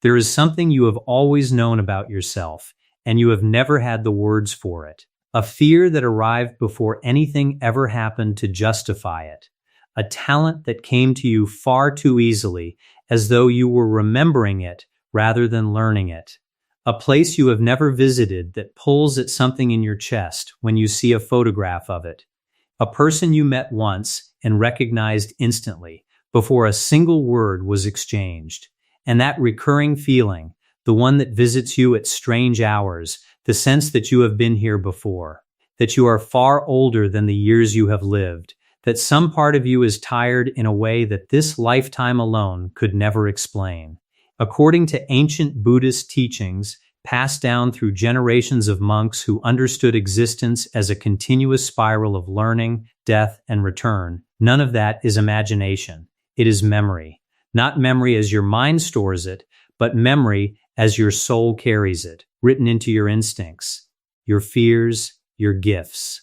There is something you have always known about yourself, and you have never had the words for it. A fear that arrived before anything ever happened to justify it. A talent that came to you far too easily, as though you were remembering it rather than learning it. A place you have never visited that pulls at something in your chest when you see a photograph of it. A person you met once and recognized instantly before a single word was exchanged. And that recurring feeling, the one that visits you at strange hours, the sense that you have been here before, that you are far older than the years you have lived, that some part of you is tired in a way that this lifetime alone could never explain. According to ancient Buddhist teachings, passed down through generations of monks who understood existence as a continuous spiral of learning, death, and return, none of that is imagination. It is memory. Not memory as your mind stores it, but memory as your soul carries it, written into your instincts, your fears, your gifts,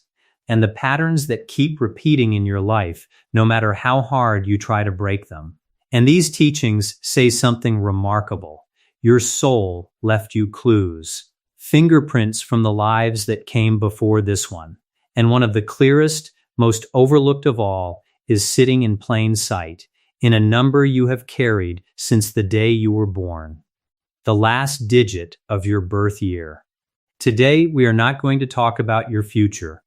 and the patterns that keep repeating in your life, no matter how hard you try to break them. And these teachings say something remarkable. Your soul left you clues, fingerprints from the lives that came before this one. And one of the clearest, most overlooked of all is sitting in plain sight, in a number you have carried since the day you were born, the last digit of your birth year. Today, we are not going to talk about your future.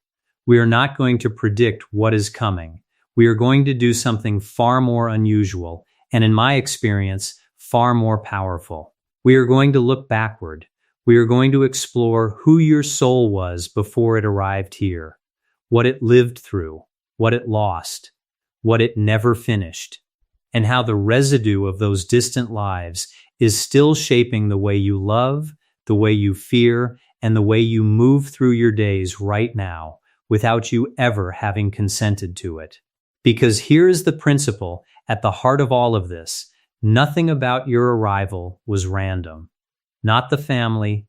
We are not going to predict what is coming. We are going to do something far more unusual, and in my experience, far more powerful. We are going to look backward. We are going to explore who your soul was before it arrived here, what it lived through, what it lost, what it never finished, and how the residue of those distant lives is still shaping the way you love, the way you fear, and the way you move through your days right now without you ever having consented to it. Because here is the principle at the heart of all of this. Nothing about your arrival was random. Not the family,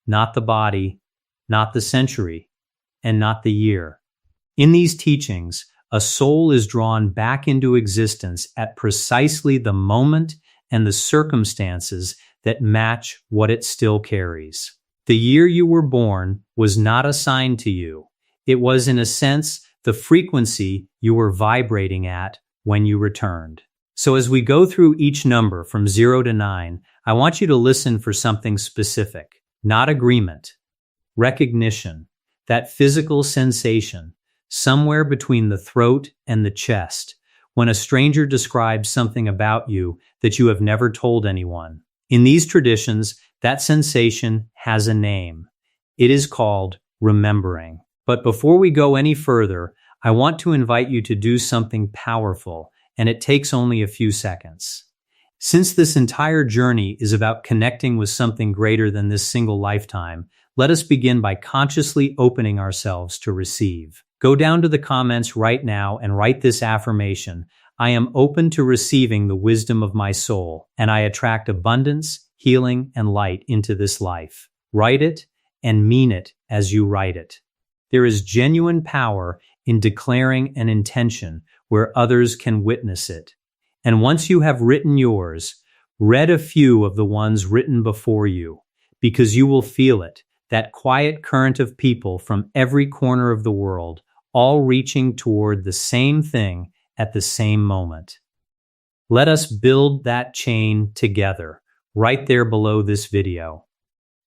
not the body, not the century, and not the year. In these teachings, a soul is drawn back into existence at precisely the moment and the circumstances that match what it still carries. The year you were born was not assigned to you. It was, in a sense, the frequency you were vibrating at when you returned. So as we go through each number from 0 to 9, I want you to listen for something specific, not agreement, recognition, that physical sensation, somewhere between the throat and the chest, when a stranger describes something about you that you have never told anyone. In these traditions, that sensation has a name. It is called remembering. But before we go any further, I want to invite you to do something powerful, and it takes only a few seconds. Since this entire journey is about connecting with something greater than this single lifetime, let us begin by consciously opening ourselves to receive. Go down to the comments right now and write this affirmation. I am open to receiving the wisdom of my soul, and I attract abundance, healing, and light into this life. Write it and mean it as you write it. There is genuine power in declaring an intention where others can witness it. And once you have written yours, read a few of the ones written before you, because you will feel it, that quiet current of people from every corner of the world, all reaching toward the same thing at the same moment. Let us build that chain together, right there below this video.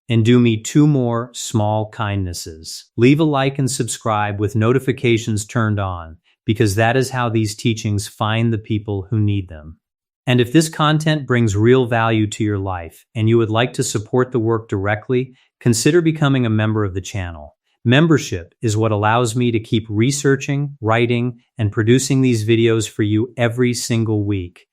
And do me 2 more small kindnesses. Leave a like and subscribe with notifications turned on, because that is how these teachings find the people who need them. And if this content brings real value to your life and you would like to support the work directly, consider becoming a member of the channel. Membership is what allows me to keep researching, writing, and producing these videos for you every single week.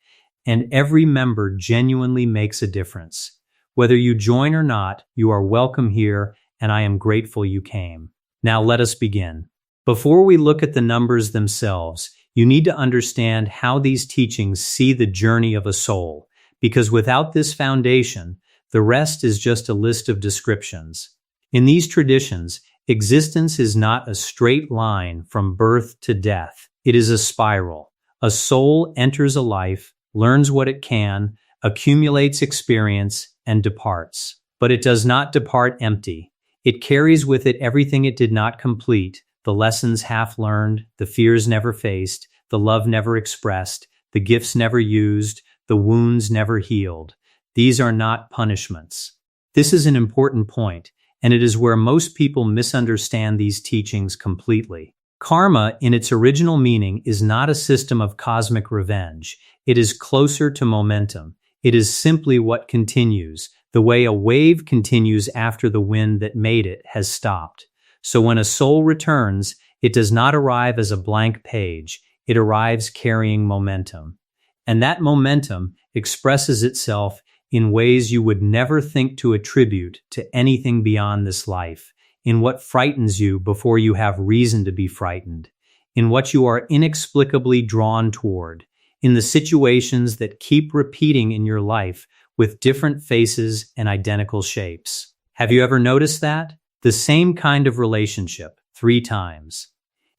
And every member genuinely makes a difference. Whether you join or not, you are welcome here, and I am grateful you came. Now let us begin. Before we look at the numbers themselves, you need to understand how these teachings see the journey of a soul, because without this foundation, the rest is just a list of descriptions. In these traditions, existence is not a straight line from birth to death. It is a spiral. A soul enters a life, learns what it can, accumulates experience, and departs. But it does not depart empty. It carries with it everything it did not complete, the lessons half learned, the fears never faced, the love never expressed, the gifts never used, the wounds never healed. These are not punishments. This is an important point, and it is where most people misunderstand these teachings completely. Karma, in its original meaning, is not a system of cosmic revenge. It is closer to momentum. It is simply what continues, the way a wave continues after the wind that made it has stopped. So when a soul returns, it does not arrive as a blank page. It arrives carrying momentum. And that momentum expresses itself in ways you would never think to attribute to anything beyond this life, in what frightens you before you have reason to be frightened, in what you are inexplicably drawn toward, in the situations that keep repeating in your life with different faces and identical shapes. Have you ever noticed that? The same kind of relationship 3 times.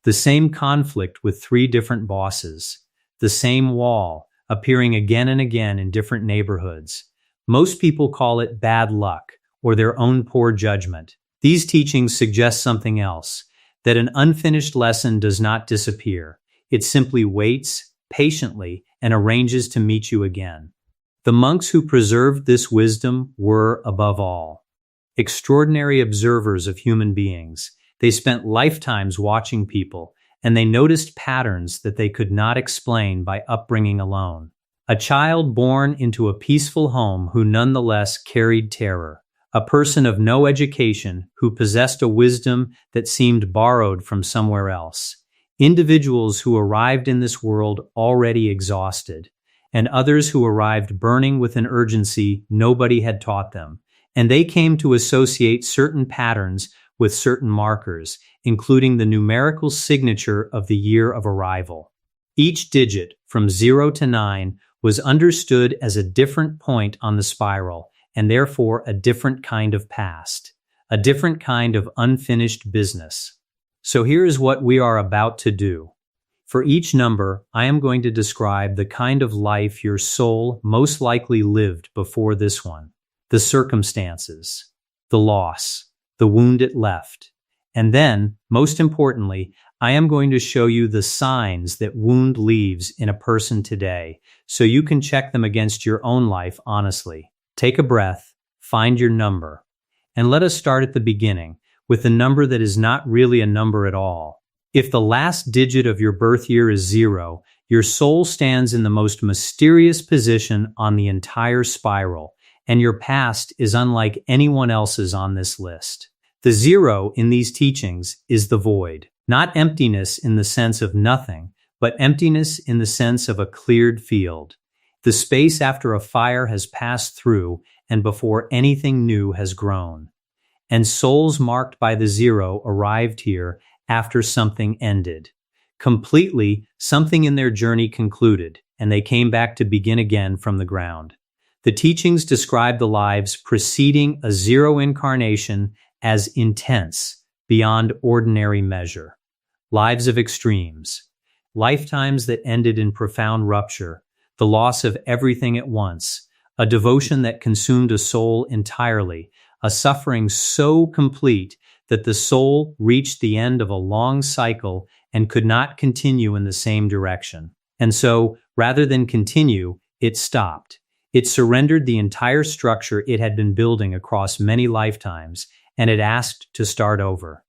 The same conflict with 3 different bosses. The same wall appearing again and again in different neighborhoods. Most people call it bad luck or their own poor judgment. These teachings suggest something else, that an unfinished lesson does not disappear. It simply waits patiently and arranges to meet you again. The monks who preserved this wisdom were, above all, extraordinary observers of human beings. They spent lifetimes watching people, and they noticed patterns that they could not explain by upbringing alone. A child born into a peaceful home who nonetheless carried terror. A person of no education who possessed a wisdom that seemed borrowed from somewhere else. Individuals who arrived in this world already exhausted, and others who arrived burning with an urgency nobody had taught them. And they came to associate certain patterns with certain markers, including the numerical signature of the year of arrival. Each digit, from 0 to 9, was understood as a different point on the spiral, and therefore a different kind of past, a different kind of unfinished business. So here is what we are about to do. For each number, I am going to describe the kind of life your soul most likely lived before this one, the circumstances, the loss, the wound it left. And then, most importantly, I am going to show you the signs that wound leaves in a person today, so you can check them against your own life honestly. Take a breath, find your number, and let us start at the beginning with the number that is not really a number at all. If the last digit of your birth year is 0, your soul stands in the most mysterious position on the entire spiral, and your past is unlike anyone else's on this list. The 0 in these teachings is the void, not emptiness in the sense of nothing, but emptiness in the sense of a cleared field. The space after a fire has passed through and before anything new has grown. And souls marked by the 0 arrived here after something ended. Completely, something in their journey concluded, and they came back to begin again from the ground. The teachings describe the lives preceding a 0 incarnation as intense, beyond ordinary measure. Lives of extremes, lifetimes that ended in profound rupture, the loss of everything at once, a devotion that consumed a soul entirely, a suffering so complete that the soul reached the end of a long cycle and could not continue in the same direction. And so, rather than continue, it stopped. It surrendered the entire structure it had been building across many lifetimes, and it asked to start over.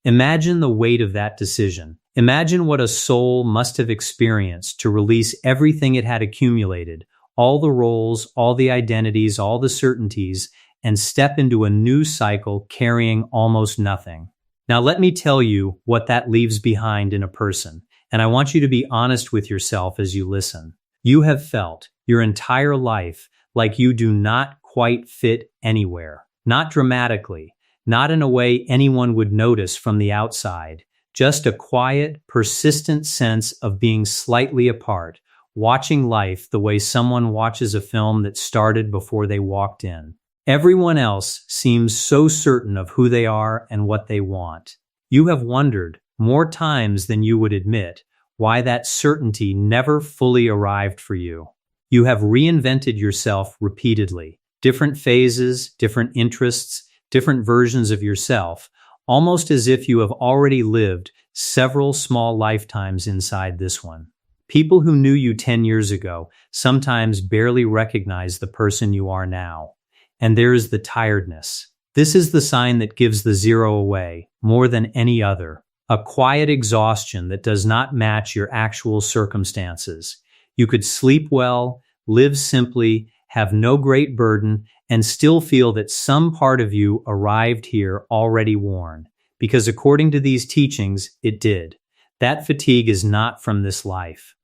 Imagine the weight of that decision. Imagine what a soul must have experienced to release everything it had accumulated, all the roles, all the identities, all the certainties, and step into a new cycle carrying almost nothing. Now let me tell you what that leaves behind in a person, and I want you to be honest with yourself as you listen. You have felt your entire life like you do not quite fit anywhere, not dramatically, not in a way anyone would notice from the outside, just a quiet, persistent sense of being slightly apart, watching life the way someone watches a film that started before they walked in. Everyone else seems so certain of who they are and what they want. You have wondered, more times than you would admit, why that certainty never fully arrived for you. You have reinvented yourself repeatedly. Different phases, different interests, different versions of yourself, almost as if you have already lived several small lifetimes inside this one. People who knew you 10 years ago sometimes barely recognize the person you are now. And there is the tiredness. This is the sign that gives the zero away more than any other. A quiet exhaustion that does not match your actual circumstances. You could sleep well, live simply, have no great burden, and still feel that some part of you arrived here already worn. Because according to these teachings, it did. That fatigue is not from this life.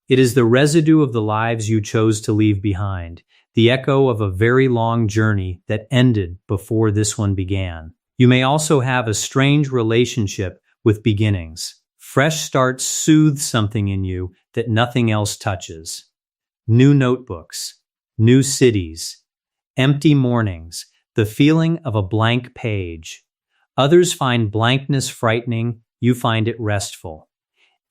It is the residue of the lives you chose to leave behind, the echo of a very long journey that ended before this one began. You may also have a strange relationship with beginnings. Fresh starts soothe something in you that nothing else touches. New notebooks, new cities, empty mornings, the feeling of a blank page. Others find blankness frightening, you find it restful.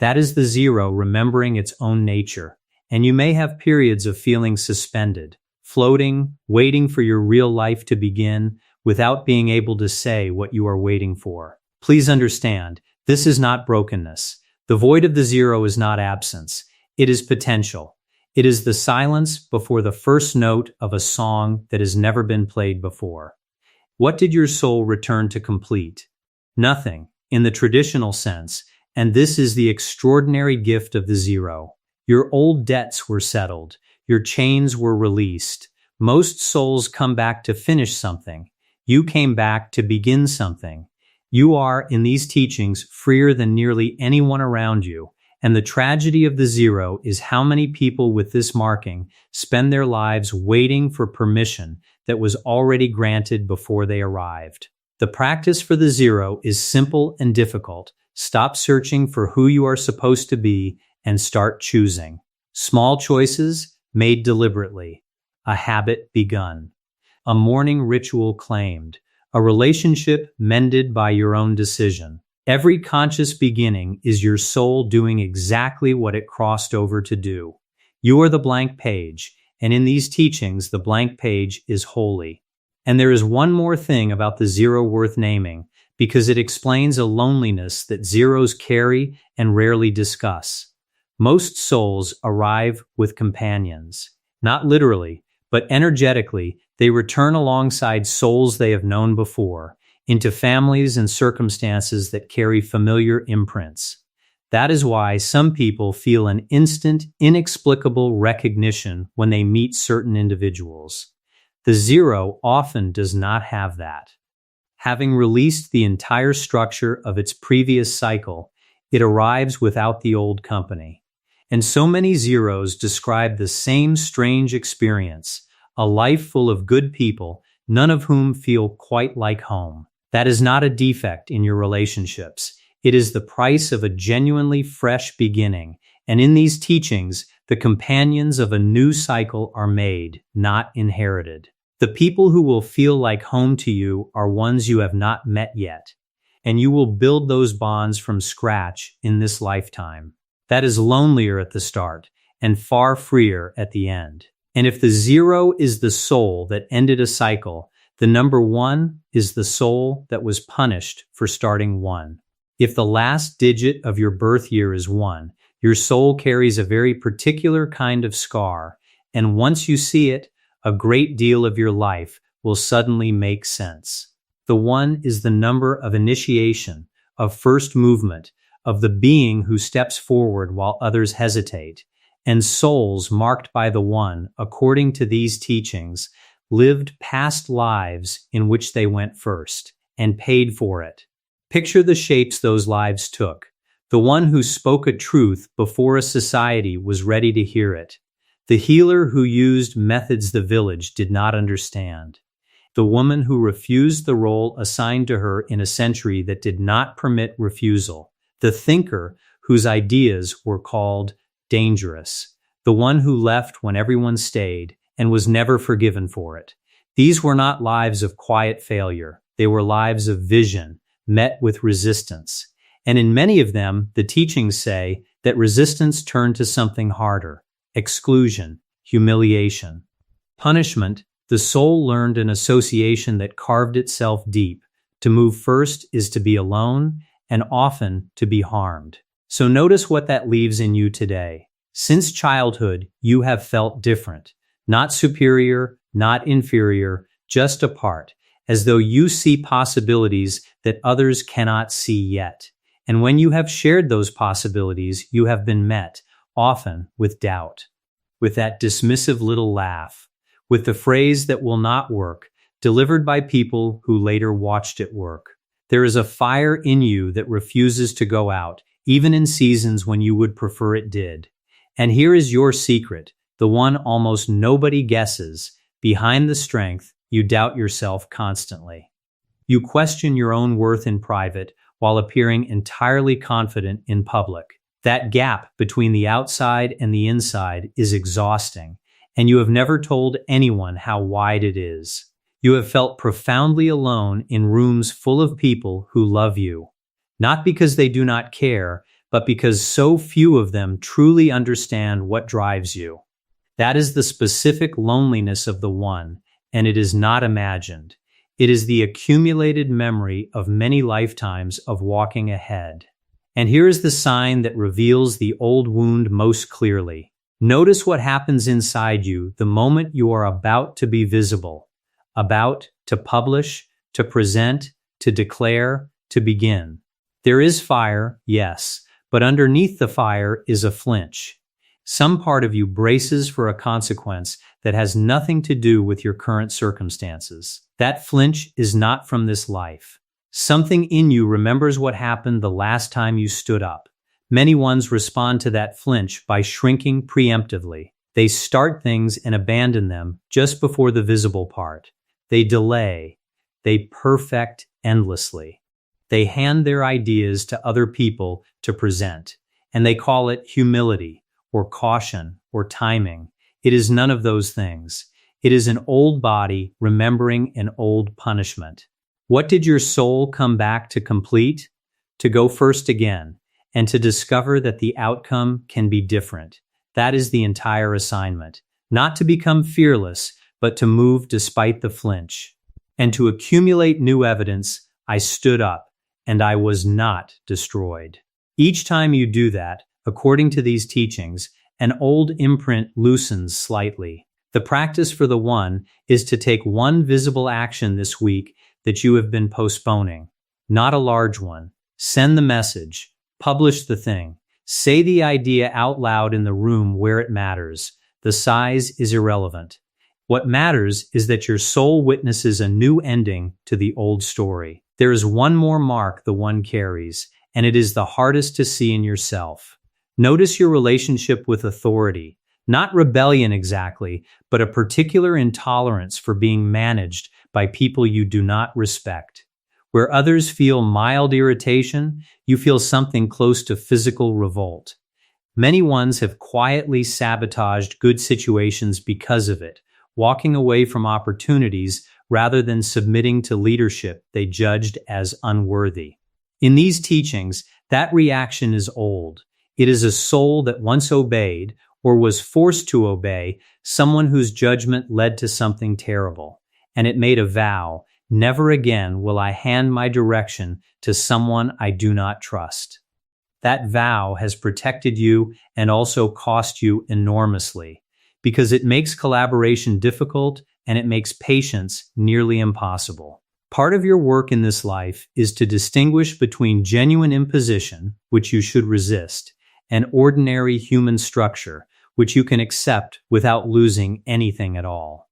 That is the zero remembering its own nature, and you may have periods of feeling suspended, floating, waiting for your real life to begin without being able to say what you are waiting for. Please understand, this is not brokenness. The void of the zero is not absence. It is potential. It is the silence before the first note of a song that has never been played before. What did your soul return to complete? Nothing, in the traditional sense, and this is the extraordinary gift of the zero. Your old debts were settled. Your chains were released. Most souls come back to finish something. You came back to begin something. You are, in these teachings, freer than nearly anyone around you, and the tragedy of the zero is how many people with this marking spend their lives waiting for permission that was already granted before they arrived. The practice for the zero is simple and difficult. Stop searching for who you are supposed to be and start choosing. Small choices made deliberately. A habit begun. A morning ritual claimed. A relationship mended by your own decision. Every conscious beginning is your soul doing exactly what it crossed over to do. You are the blank page, and in these teachings, the blank page is holy. And there is one more thing about the zero worth naming, because it explains a loneliness that zeros carry and rarely discuss. Most souls arrive with companions. Not literally, but energetically, they return alongside souls they have known before, into families and circumstances that carry familiar imprints. That is why some people feel an instant, inexplicable recognition when they meet certain individuals. The zero often does not have that. Having released the entire structure of its previous cycle, it arrives without the old company. And so many zeros describe the same strange experience, a life full of good people, none of whom feel quite like home. That is not a defect in your relationships. It is the price of a genuinely fresh beginning. And in these teachings, the companions of a new cycle are made, not inherited. The people who will feel like home to you are ones you have not met yet. And you will build those bonds from scratch in this lifetime. That is lonelier at the start and far freer at the end. And if the zero is the soul that ended a cycle, the number one is the soul that was punished for starting one. If the last digit of your birth year is 1, your soul carries a very particular kind of scar, and once you see it, a great deal of your life will suddenly make sense. The 1 is the number of initiation, of first movement, of the being who steps forward while others hesitate. And souls marked by the 1, according to these teachings, lived past lives in which they went first and paid for it. Picture the shapes those lives took. The one who spoke a truth before a society was ready to hear it. The healer who used methods the village did not understand. The woman who refused the role assigned to her in a century that did not permit refusal. The thinker whose ideas were called dangerous. The one who left when everyone stayed and was never forgiven for it. These were not lives of quiet failure. They were lives of vision, met with resistance. And in many of them, the teachings say that resistance turned to something harder, exclusion, humiliation. Punishment, the soul learned an association that carved itself deep. To move first is to be alone, and often to be harmed. So notice what that leaves in you today. Since childhood, you have felt different. Not superior, not inferior, just apart, as though you see possibilities that others cannot see yet. And when you have shared those possibilities, you have been met, often with doubt, with that dismissive little laugh, with the phrase that will not work, delivered by people who later watched it work. There is a fire in you that refuses to go out, even in seasons when you would prefer it did. And here is your secret, the one almost nobody guesses. Behind the strength, you doubt yourself constantly. You question your own worth in private while appearing entirely confident in public. That gap between the outside and the inside is exhausting, and you have never told anyone how wide it is. You have felt profoundly alone in rooms full of people who love you, not because they do not care, but because so few of them truly understand what drives you. That is the specific loneliness of the one, and it is not imagined. It is the accumulated memory of many lifetimes of walking ahead. And here is the sign that reveals the old wound most clearly. Notice what happens inside you the moment you are about to be visible, about to publish, to present, to declare, to begin. There is fire, yes, but underneath the fire is a flinch. Some part of you braces for a consequence that has nothing to do with your current circumstances. That flinch is not from this life. Something in you remembers what happened the last time you stood up. Many ones respond to that flinch by shrinking preemptively. They start things and abandon them just before the visible part. They delay. They perfect endlessly. They hand their ideas to other people to present, and they call it humility, or caution, or timing. It is none of those things. It is an old body remembering an old punishment. What did your soul come back to complete? To go first again, and to discover that the outcome can be different. That is the entire assignment. Not to become fearless, but to move despite the flinch. And to accumulate new evidence, I stood up, and I was not destroyed. Each time you do that, according to these teachings, an old imprint loosens slightly. The practice for the one is to take one visible action this week that you have been postponing. Not a large one. Send the message. Publish the thing. Say the idea out loud in the room where it matters. The size is irrelevant. What matters is that your soul witnesses a new ending to the old story. There is one more mark the one carries, and it is the hardest to see in yourself. Notice your relationship with authority, not rebellion exactly, but a particular intolerance for being managed by people you do not respect. Where others feel mild irritation, you feel something close to physical revolt. Many ones have quietly sabotaged good situations because of it, walking away from opportunities rather than submitting to leadership they judged as unworthy. In these teachings, that reaction is old. It is a soul that once obeyed, or was forced to obey, someone whose judgment led to something terrible. And it made a vow, never again will I hand my direction to someone I do not trust. That vow has protected you and also cost you enormously, because it makes collaboration difficult and it makes patience nearly impossible. Part of your work in this life is to distinguish between genuine imposition, which you should resist, and ordinary human structure, which you can accept without losing anything at all.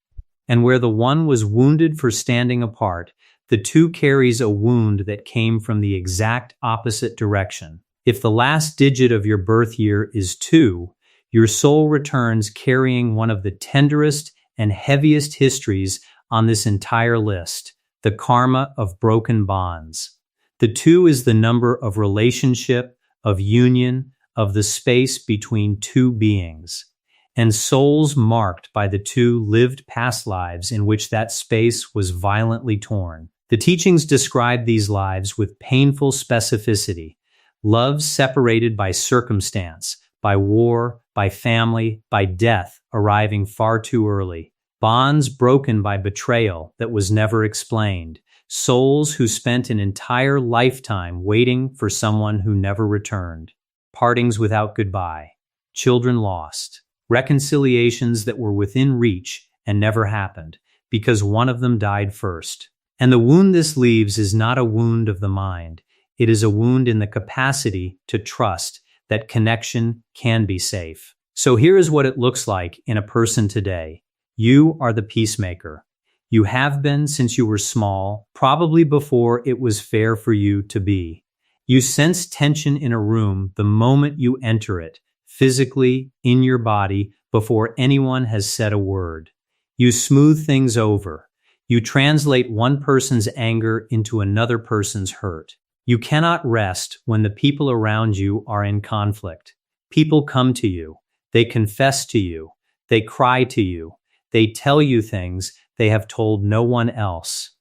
And where the one was wounded for standing apart, the two carries a wound that came from the exact opposite direction. If the last digit of your birth year is 2, your soul returns carrying one of the tenderest and heaviest histories on this entire list, the karma of broken bonds. The 2 is the number of relationship, of union, of the space between two beings. And souls marked by the 2 lived past lives in which that space was violently torn. The teachings describe these lives with painful specificity. Loves separated by circumstance, by war, by family, by death arriving far too early. Bonds broken by betrayal that was never explained. Souls who spent an entire lifetime waiting for someone who never returned. Partings without goodbye. Children lost. Reconciliations that were within reach and never happened because one of them died first. And the wound this leaves is not a wound of the mind. It is a wound in the capacity to trust that connection can be safe. So here is what it looks like in a person today. You are the peacemaker. You have been since you were small, probably before it was fair for you to be. You sense tension in a room the moment you enter it, physically, in your body, before anyone has said a word. You smooth things over. You translate one person's anger into another person's hurt. You cannot rest when the people around you are in conflict. People come to you. They confess to you. They cry to you. They tell you things they have told no one else.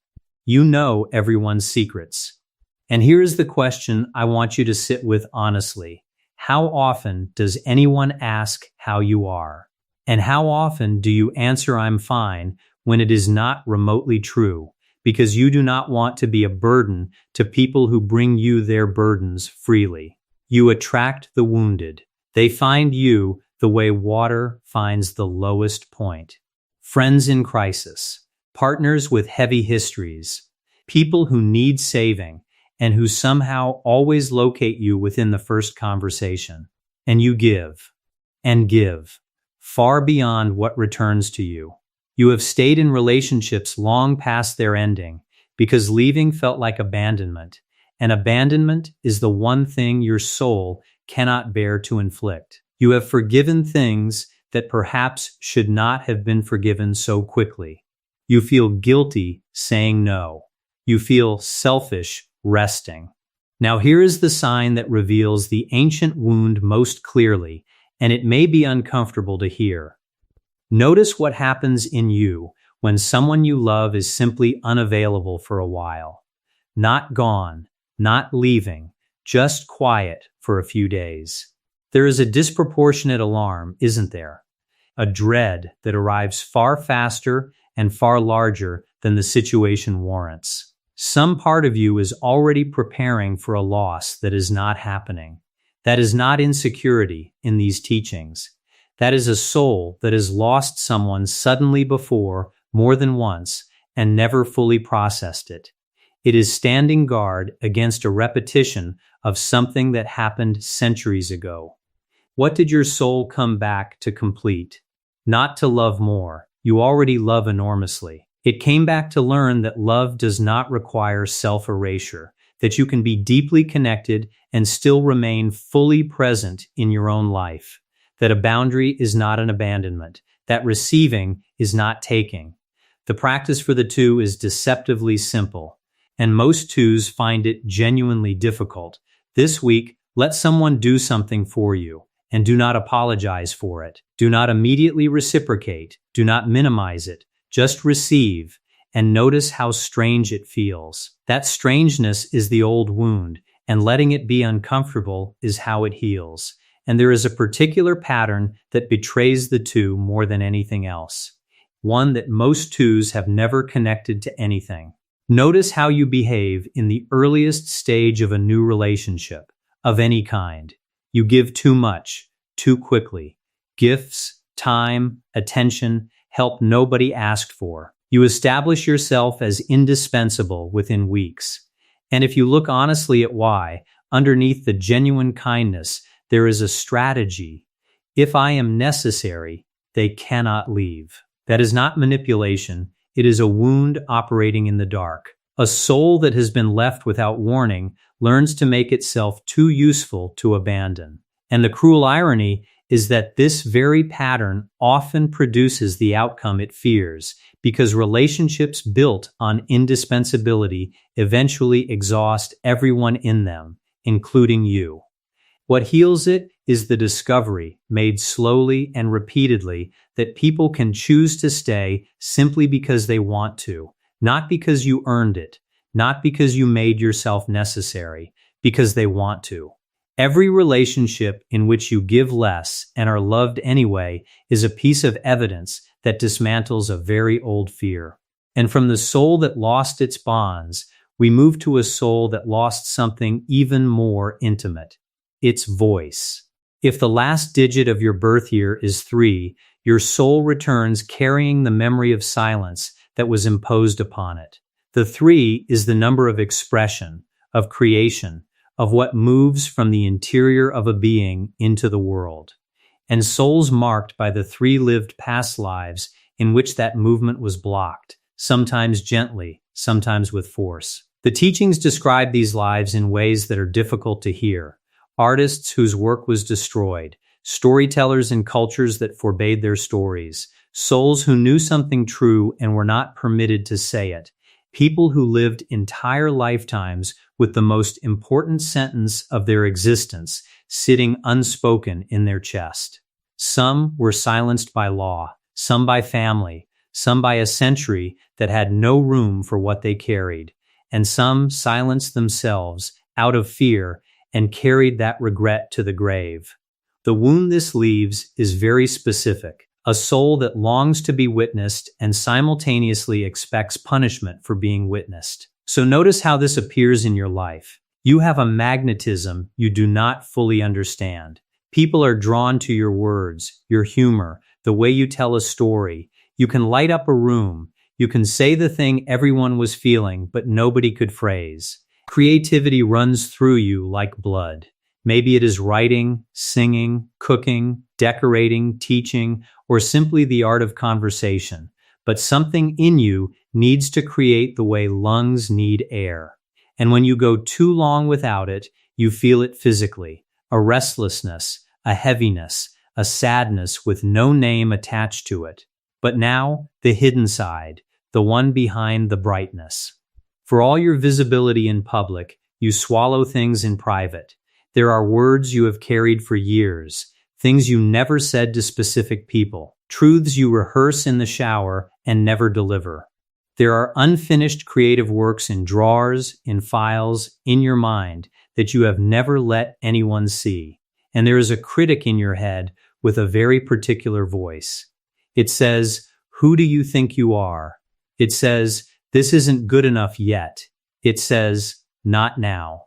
You know everyone's secrets. And here is the question I want you to sit with honestly. How often does anyone ask how you are? And how often do you answer I'm fine when it is not remotely true, because you do not want to be a burden to people who bring you their burdens freely? You attract the wounded. They find you the way water finds the lowest point. Friends in crisis, partners with heavy histories, people who need saving and who somehow always locate you within the first conversation. And you give, and give, far beyond what returns to you. You have stayed in relationships long past their ending because leaving felt like abandonment, and abandonment is the one thing your soul cannot bear to inflict. You have forgiven things that perhaps should not have been forgiven so quickly. You feel guilty saying no. You feel selfish resting. Now here is the sign that reveals the ancient wound most clearly, and it may be uncomfortable to hear. Notice what happens in you when someone you love is simply unavailable for a while. Not gone, not leaving, just quiet for a few days. There is a disproportionate alarm, isn't there? A dread that arrives far faster and far larger than the situation warrants. Some part of you is already preparing for a loss that is not happening. That is not insecurity in these teachings. That is a soul that has lost someone suddenly before, more than once, and never fully processed it. It is standing guard against a repetition of something that happened centuries ago. What did your soul come back to complete? Not to love more. You already love enormously. It came back to learn that love does not require self-erasure, that you can be deeply connected and still remain fully present in your own life, that a boundary is not an abandonment, that receiving is not taking. The practice for the two is deceptively simple, and most twos find it genuinely difficult. This week, let someone do something for you, and do not apologize for it. Do not immediately reciprocate. Do not minimize it. Just receive, and notice how strange it feels. That strangeness is the old wound, and letting it be uncomfortable is how it heals. And there is a particular pattern that betrays the two more than anything else. One that most twos have never connected to anything. Notice how you behave in the earliest stage of a new relationship, of any kind. You give too much, too quickly. Gifts, time, attention, help nobody asked for. You establish yourself as indispensable within weeks. And if you look honestly at why, underneath the genuine kindness, there is a strategy. If I am necessary, they cannot leave. That is not manipulation. It is a wound operating in the dark. A soul that has been left without warning learns to make itself too useful to abandon. And the cruel irony is that this very pattern often produces the outcome it fears, because relationships built on indispensability eventually exhaust everyone in them, including you. What heals it is the discovery, made slowly and repeatedly, that people can choose to stay simply because they want to, not because you earned it, not because you made yourself necessary, because they want to. Every relationship in which you give less and are loved anyway is a piece of evidence that dismantles a very old fear. And from the soul that lost its bonds, we move to a soul that lost something even more intimate, its voice. If the last digit of your birth year is 3, your soul returns carrying the memory of silence that was imposed upon it. The 3 is the number of expression, of creation, of what moves from the interior of a being into the world. And souls marked by the 3 lived past lives in which that movement was blocked, sometimes gently, sometimes with force. The teachings describe these lives in ways that are difficult to hear. Artists whose work was destroyed, storytellers in cultures that forbade their stories, souls who knew something true and were not permitted to say it, people who lived entire lifetimes with the most important sentence of their existence sitting unspoken in their chest. Some were silenced by law, some by family, some by a century that had no room for what they carried, and some silenced themselves out of fear and carried that regret to the grave. The wound this leaves is very specific, a soul that longs to be witnessed and simultaneously expects punishment for being witnessed. So notice how this appears in your life. You have a magnetism you do not fully understand. People are drawn to your words, your humor, the way you tell a story. You can light up a room. You can say the thing everyone was feeling, but nobody could phrase. Creativity runs through you like blood. Maybe it is writing, singing, cooking, decorating, teaching, or simply the art of conversation. But something in you needs to create the way lungs need air. And when you go too long without it, you feel it physically. A restlessness, a heaviness, a sadness with no name attached to it. But now, the hidden side, the one behind the brightness. For all your visibility in public, you swallow things in private. There are words you have carried for years, things you never said to specific people, truths you rehearse in the shower and never deliver. There are unfinished creative works in drawers, in files, in your mind that you have never let anyone see. And there is a critic in your head with a very particular voice. It says, "Who do you think you are?" It says, "This isn't good enough yet." It says, "Not now."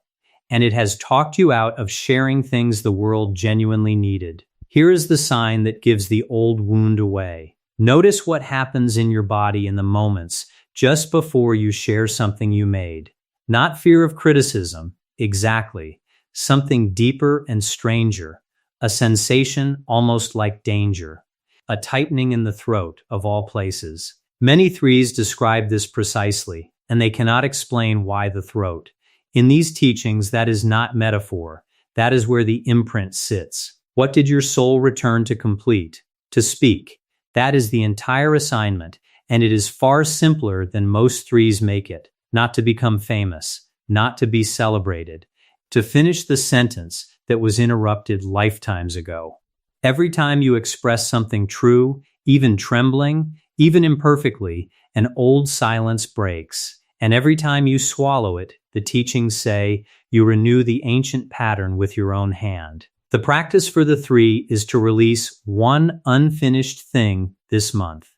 And it has talked you out of sharing things the world genuinely needed. Here is the sign that gives the old wound away. Notice what happens in your body in the moments just before you share something you made. Not fear of criticism, exactly. Something deeper and stranger. A sensation almost like danger. A tightening in the throat, of all places. Many 3s describe this precisely, and they cannot explain why the throat. In these teachings, that is not metaphor. That is where the imprint sits. What did your soul return to complete? To speak. That is the entire assignment, and it is far simpler than most 3s make it. Not to become famous, not to be celebrated. To finish the sentence that was interrupted lifetimes ago. Every time you express something true, even trembling, even imperfectly, an old silence breaks. And every time you swallow it, the teachings say, you renew the ancient pattern with your own hand. The practice for the 3 is to release one unfinished thing this month.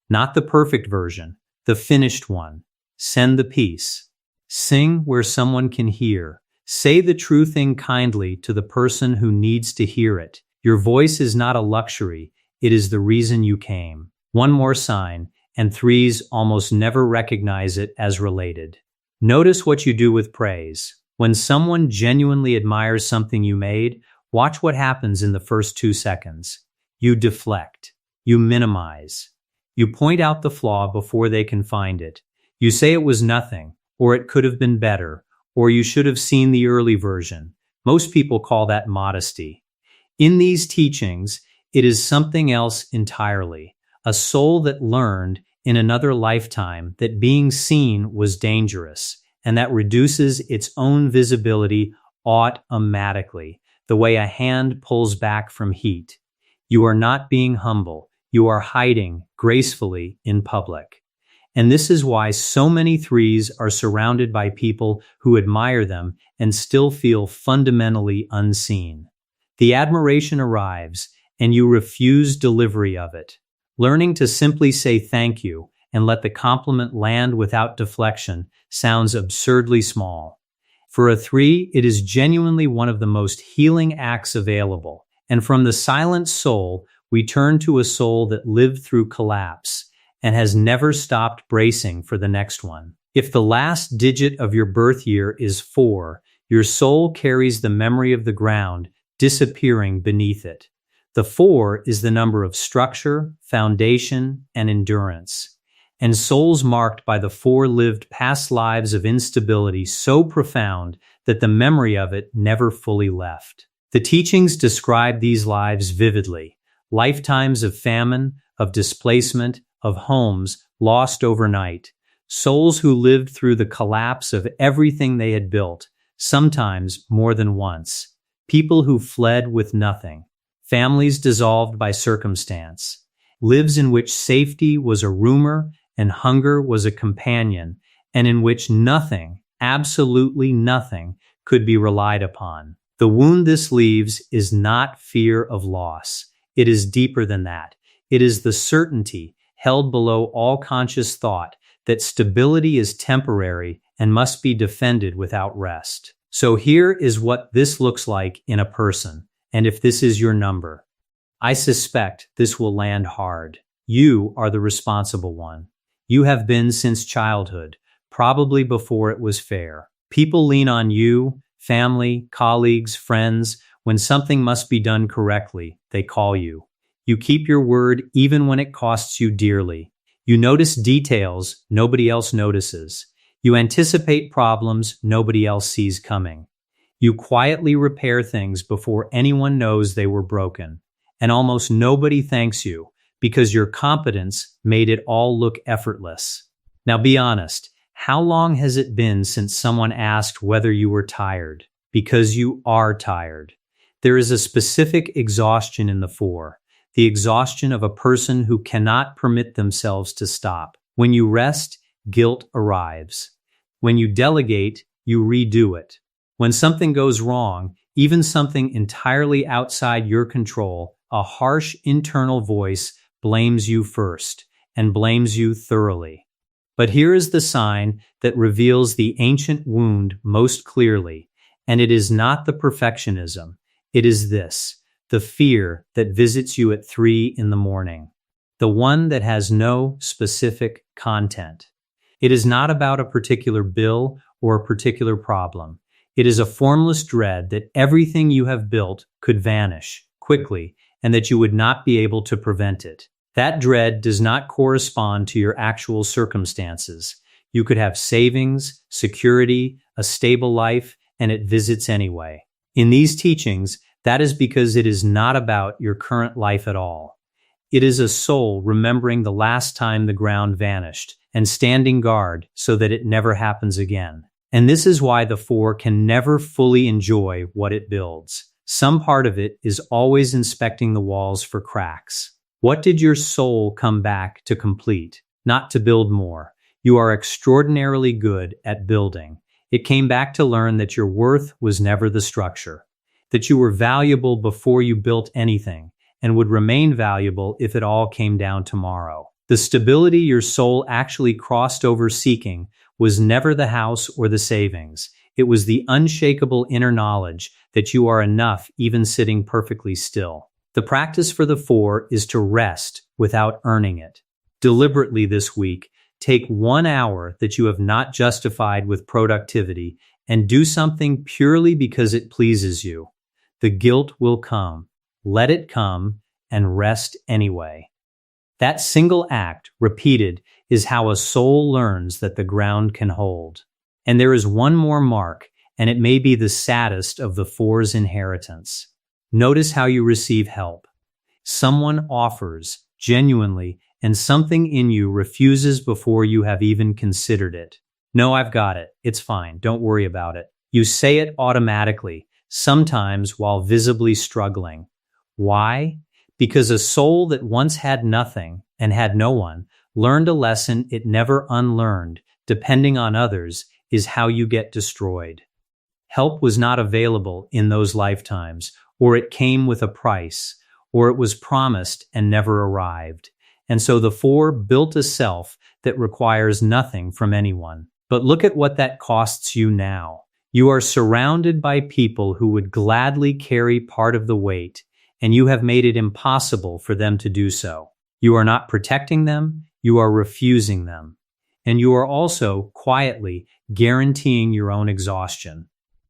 Not the perfect version, the finished one. Send the piece. Sing where someone can hear. Say the true thing kindly to the person who needs to hear it. Your voice is not a luxury, it is the reason you came. One more sign, and 3s almost never recognize it as related. Notice what you do with praise. When someone genuinely admires something you made, watch what happens in the first 2 seconds. You deflect. You minimize. You point out the flaw before they can find it. You say it was nothing, or it could have been better, or you should have seen the early version. Most people call that modesty. In these teachings, it is something else entirely. A soul that learned in another lifetime that being seen was dangerous, and that reduces its own visibility automatically, the way a hand pulls back from heat. You are not being humble. You are hiding gracefully in public. And this is why so many threes are surrounded by people who admire them and still feel fundamentally unseen. The admiration arrives, and you refuse delivery of it. Learning to simply say thank you and let the compliment land without deflection sounds absurdly small. For a three, it is genuinely one of the most healing acts available. And from the silent soul, we turn to a soul that lived through collapse and has never stopped bracing for the next one. If the last digit of your birth year is 4, your soul carries the memory of the ground disappearing beneath it. The 4 is the number of structure, foundation, and endurance. And souls marked by the 4 lived past lives of instability so profound that the memory of it never fully left. The teachings describe these lives vividly: lifetimes of famine, of displacement, of homes lost overnight, souls who lived through the collapse of everything they had built, sometimes more than once, people who fled with nothing, families dissolved by circumstance, lives in which safety was a rumor and hunger was a companion, and in which nothing, absolutely nothing, could be relied upon. The wound this leaves is not fear of loss. It is deeper than that. It is the certainty, held below all conscious thought, that stability is temporary and must be defended without rest. So here is what this looks like in a person, and if this is your number, I suspect this will land hard. You are the responsible one. You have been since childhood, probably before it was fair. People lean on you, family, colleagues, friends. When something must be done correctly, they call you. You keep your word even when it costs you dearly. You notice details nobody else notices. You anticipate problems nobody else sees coming. You quietly repair things before anyone knows they were broken. And almost nobody thanks you because your competence made it all look effortless. Now be honest, how long has it been since someone asked whether you were tired? Because you are tired. There is a specific exhaustion in the 4. The exhaustion of a person who cannot permit themselves to stop. When you rest, guilt arrives. When you delegate, you redo it. When something goes wrong, even something entirely outside your control, a harsh internal voice blames you first, and blames you thoroughly. But here is the sign that reveals the ancient wound most clearly, and it is not the perfectionism. It is this: the fear that visits you at 3 in the morning, the one that has no specific content. It is not about a particular bill or a particular problem. It is a formless dread that everything you have built could vanish quickly and that you would not be able to prevent it. That dread does not correspond to your actual circumstances. You could have savings, security, a stable life, and it visits anyway. In these teachings, that is because it is not about your current life at all. It is a soul remembering the last time the ground vanished and standing guard so that it never happens again. And this is why the 4 can never fully enjoy what it builds. Some part of it is always inspecting the walls for cracks. What did your soul come back to complete? Not to build more. You are extraordinarily good at building. It came back to learn that your worth was never the structure, that you were valuable before you built anything, and would remain valuable if it all came down tomorrow. The stability your soul actually crossed over seeking was never the house or the savings. It was the unshakable inner knowledge that you are enough even sitting perfectly still. The practice for the 4 is to rest without earning it. Deliberately this week, take 1 hour that you have not justified with productivity and do something purely because it pleases you. The guilt will come. Let it come and rest anyway. That single act, repeated, is how a soul learns that the ground can hold. And there is one more mark, and it may be the saddest of the 4's inheritance. Notice how you receive help. Someone offers, genuinely, and something in you refuses before you have even considered it. No, I've got it. It's fine. Don't worry about it. You say it automatically, sometimes while visibly struggling. Why? Because a soul that once had nothing and had no one learned a lesson it never unlearned, depending on others, is how you get destroyed. Help was not available in those lifetimes, or it came with a price, or it was promised and never arrived. And so the four built a self that requires nothing from anyone. But look at what that costs you now. You are surrounded by people who would gladly carry part of the weight, and you have made it impossible for them to do so. You are not protecting them, you are refusing them. And you are also, quietly, guaranteeing your own exhaustion.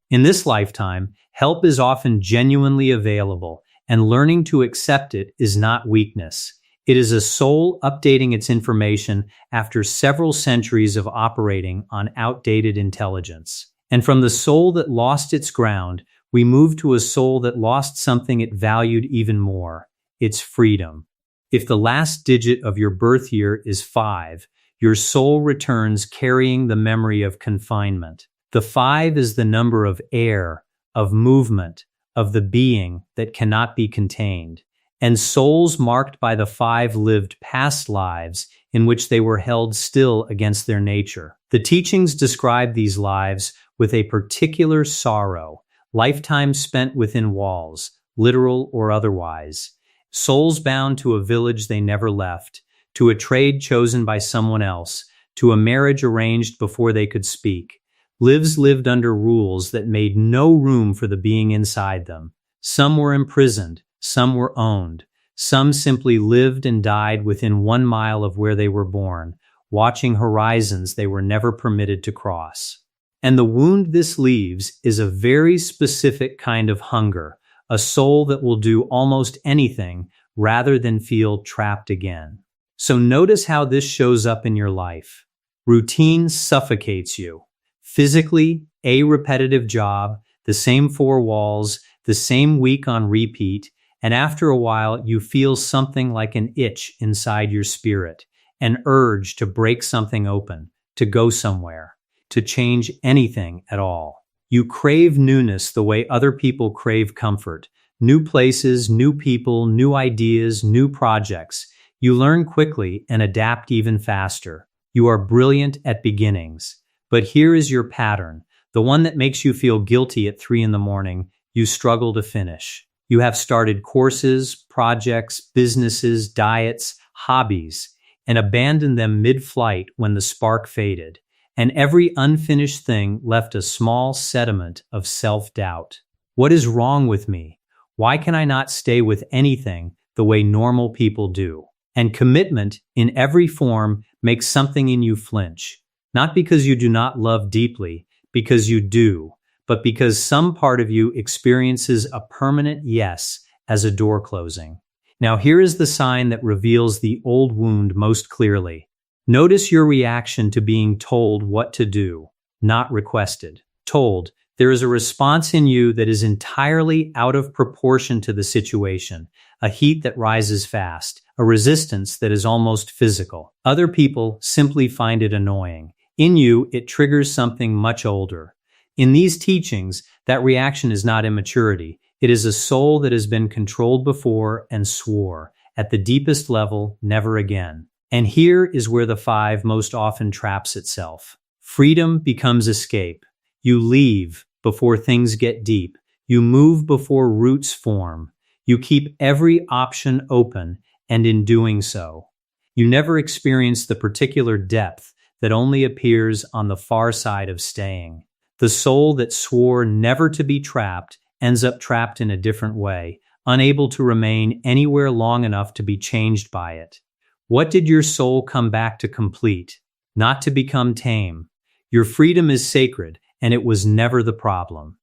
In this lifetime, help is often genuinely available, and learning to accept it is not weakness. It is a soul updating its information after several centuries of operating on outdated intelligence. And from the soul that lost its ground, we move to a soul that lost something it valued even more, its freedom. If the last digit of your birth year is 5, your soul returns carrying the memory of confinement. The 5 is the number of air, of movement, of the being that cannot be contained. And souls marked by the 5 lived past lives in which they were held still against their nature. The teachings describe these lives with a particular sorrow, lifetimes spent within walls, literal or otherwise. Souls bound to a village they never left, to a trade chosen by someone else, to a marriage arranged before they could speak. Lives lived under rules that made no room for the being inside them. Some were imprisoned, some were owned. Some simply lived and died within 1 mile of where they were born, watching horizons they were never permitted to cross. And the wound this leaves is a very specific kind of hunger, a soul that will do almost anything rather than feel trapped again. So notice how this shows up in your life. Routine suffocates you. Physically, a repetitive job, the same 4 walls, the same week on repeat, and after a while you feel something like an itch inside your spirit, an urge to break something open, to go somewhere, to change anything at all. You crave newness the way other people crave comfort. New places, new people, new ideas, new projects. You learn quickly and adapt even faster. You are brilliant at beginnings. But here is your pattern, the one that makes you feel guilty at 3 in the morning. You struggle to finish. You have started courses, projects, businesses, diets, hobbies, and abandoned them mid-flight when the spark faded. And every unfinished thing left a small sediment of self-doubt. What is wrong with me? Why can I not stay with anything the way normal people do? And commitment in every form makes something in you flinch. Not because you do not love deeply, because you do, but because some part of you experiences a permanent yes as a door closing. Now here is the sign that reveals the old wound most clearly. Notice your reaction to being told what to do, not requested. Told, there is a response in you that is entirely out of proportion to the situation, a heat that rises fast, a resistance that is almost physical. Other people simply find it annoying. In you, it triggers something much older. In these teachings, that reaction is not immaturity. It is a soul that has been controlled before and swore, at the deepest level, never again. And here is where the 5 most often traps itself. Freedom becomes escape. You leave before things get deep. You move before roots form. You keep every option open, and in doing so, you never experience the particular depth that only appears on the far side of staying. The soul that swore never to be trapped ends up trapped in a different way, unable to remain anywhere long enough to be changed by it. What did your soul come back to complete? Not to become tame. Your freedom is sacred, and it was never the problem.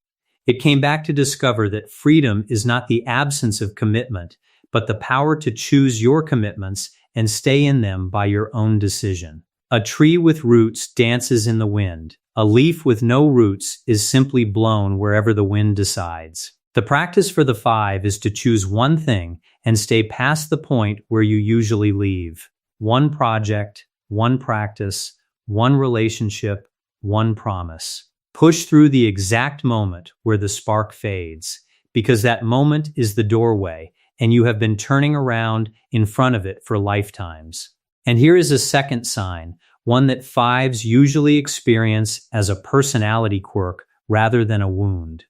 It came back to discover that freedom is not the absence of commitment, but the power to choose your commitments and stay in them by your own decision. A tree with roots dances in the wind. A leaf with no roots is simply blown wherever the wind decides. The practice for the 5 is to choose one thing and stay past the point where you usually leave. One project, one practice, one relationship, one promise. Push through the exact moment where the spark fades, because that moment is the doorway, and you have been turning around in front of it for lifetimes. And here is a second sign, one that fives usually experience as a personality quirk rather than a wound.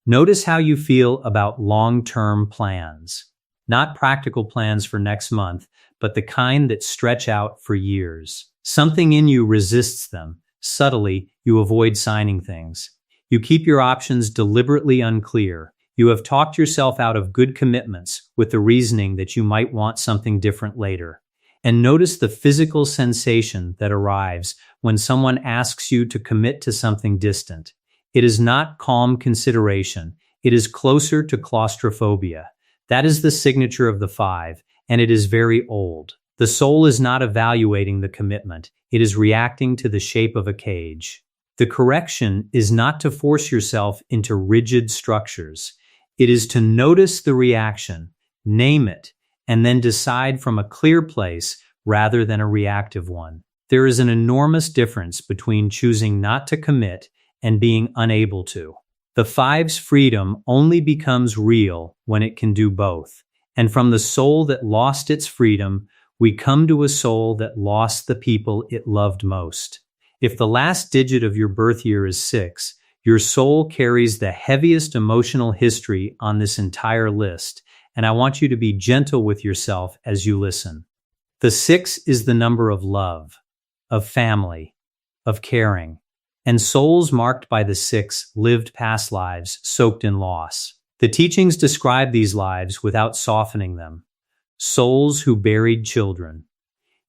Notice how you feel about long-term plans. Not practical plans for next month, but the kind that stretch out for years. Something in you resists them. Subtly, you avoid signing things. You keep your options deliberately unclear. You have talked yourself out of good commitments with the reasoning that you might want something different later. And notice the physical sensation that arrives when someone asks you to commit to something distant. It is not calm consideration. It is closer to claustrophobia. That is the signature of the five, and it is very old. The soul is not evaluating the commitment. It is reacting to the shape of a cage. The correction is not to force yourself into rigid structures. It is to notice the reaction, name it, and then decide from a clear place rather than a reactive one. There is an enormous difference between choosing not to commit and being unable to. The five's freedom only becomes real when it can do both. And from the soul that lost its freedom, we come to a soul that lost the people it loved most. If the last digit of your birth year is 6, your soul carries the heaviest emotional history on this entire list, and I want you to be gentle with yourself as you listen. The 6 is the number of love, of family, of caring, and souls marked by the 6 lived past lives soaked in loss. The teachings describe these lives without softening them. Souls who buried children,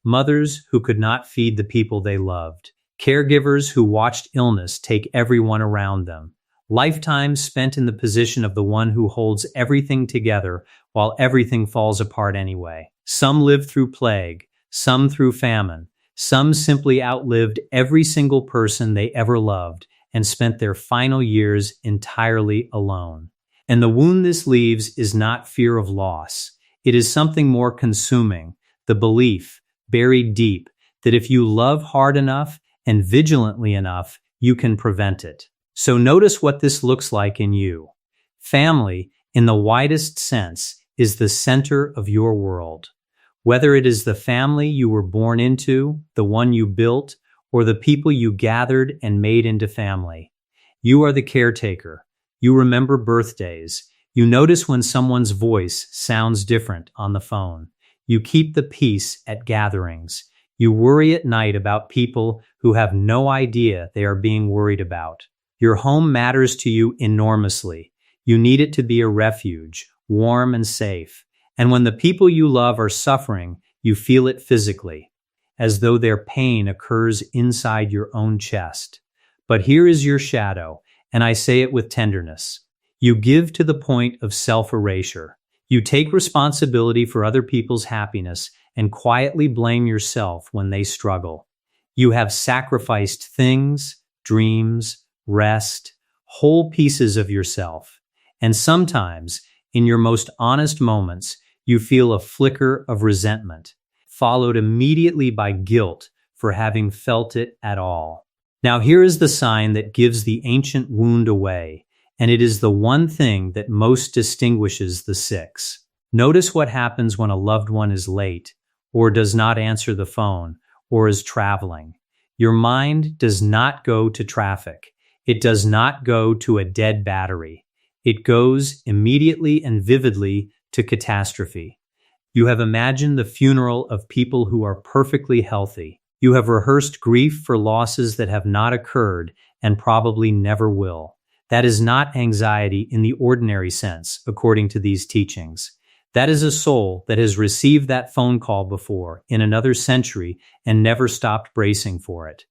mothers who could not feed the people they loved, caregivers who watched illness take everyone around them, lifetimes spent in the position of the one who holds everything together while everything falls apart anyway. Some lived through plague, some through famine, some simply outlived every single person they ever loved and spent their final years entirely alone. And the wound this leaves is not fear of loss. It is something more consuming, the belief, buried deep, that if you love hard enough and vigilantly enough, you can prevent it. So notice what this looks like in you. Family, in the widest sense, is the center of your world. Whether it is the family you were born into, the one you built, or the people you gathered and made into family, you are the caretaker. You remember birthdays. You notice when someone's voice sounds different on the phone. You keep the peace at gatherings. You worry at night about people who have no idea they are being worried about. Your home matters to you enormously. You need it to be a refuge, warm and safe. And when the people you love are suffering, you feel it physically, as though their pain occurs inside your own chest. But here is your shadow, and I say it with tenderness. You give to the point of self-erasure. You take responsibility for other people's happiness and quietly blame yourself when they struggle. You have sacrificed things, dreams, rest, whole pieces of yourself. And sometimes, in your most honest moments, you feel a flicker of resentment, followed immediately by guilt for having felt it at all. Now here is the sign that gives the ancient wound away, and it is the one thing that most distinguishes the 6. Notice what happens when a loved one is late, or does not answer the phone, or is traveling. Your mind does not go to traffic. It does not go to a dead battery. It goes immediately and vividly to catastrophe. You have imagined the funeral of people who are perfectly healthy. You have rehearsed grief for losses that have not occurred and probably never will. That is not anxiety in the ordinary sense, according to these teachings. That is a soul that has received that phone call before in another century and never stopped bracing for it.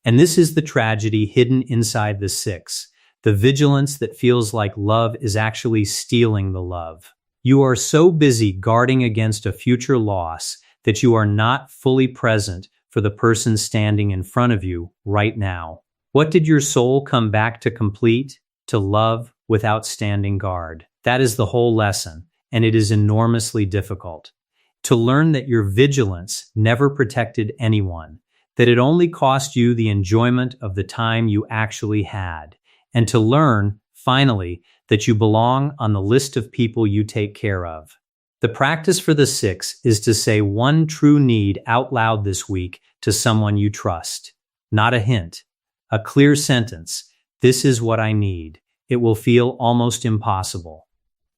And this is the tragedy hidden inside the 6, the vigilance that feels like love is actually stealing the love. You are so busy guarding against a future loss that you are not fully present for the person standing in front of you right now. What did your soul come back to complete? To love without standing guard. That is the whole lesson, and it is enormously difficult. To learn that your vigilance never protected anyone, that it only cost you the enjoyment of the time you actually had, and to learn, finally, that you belong on the list of people you take care of. The practice for the 6 is to say one true need out loud this week to someone you trust. Not a hint. A clear sentence. This is what I need. It will feel almost impossible.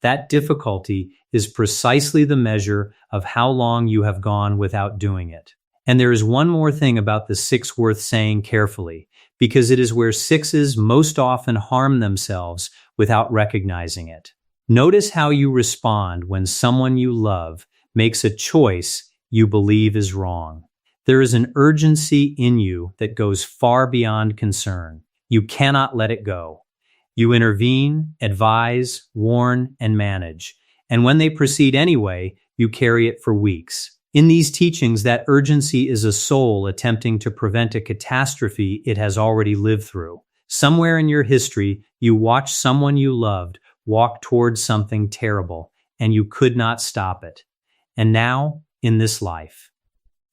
That difficulty is precisely the measure of how long you have gone without doing it. And there is one more thing about the 6 worth saying carefully, because it is where 6s most often harm themselves without recognizing it. Notice how you respond when someone you love makes a choice you believe is wrong. There is an urgency in you that goes far beyond concern. You cannot let it go. You intervene, advise, warn, and manage. And when they proceed anyway, you carry it for weeks. In these teachings, that urgency is a soul attempting to prevent a catastrophe it has already lived through. Somewhere in your history, you watched someone you loved walk towards something terrible, and you could not stop it. And now, in this life,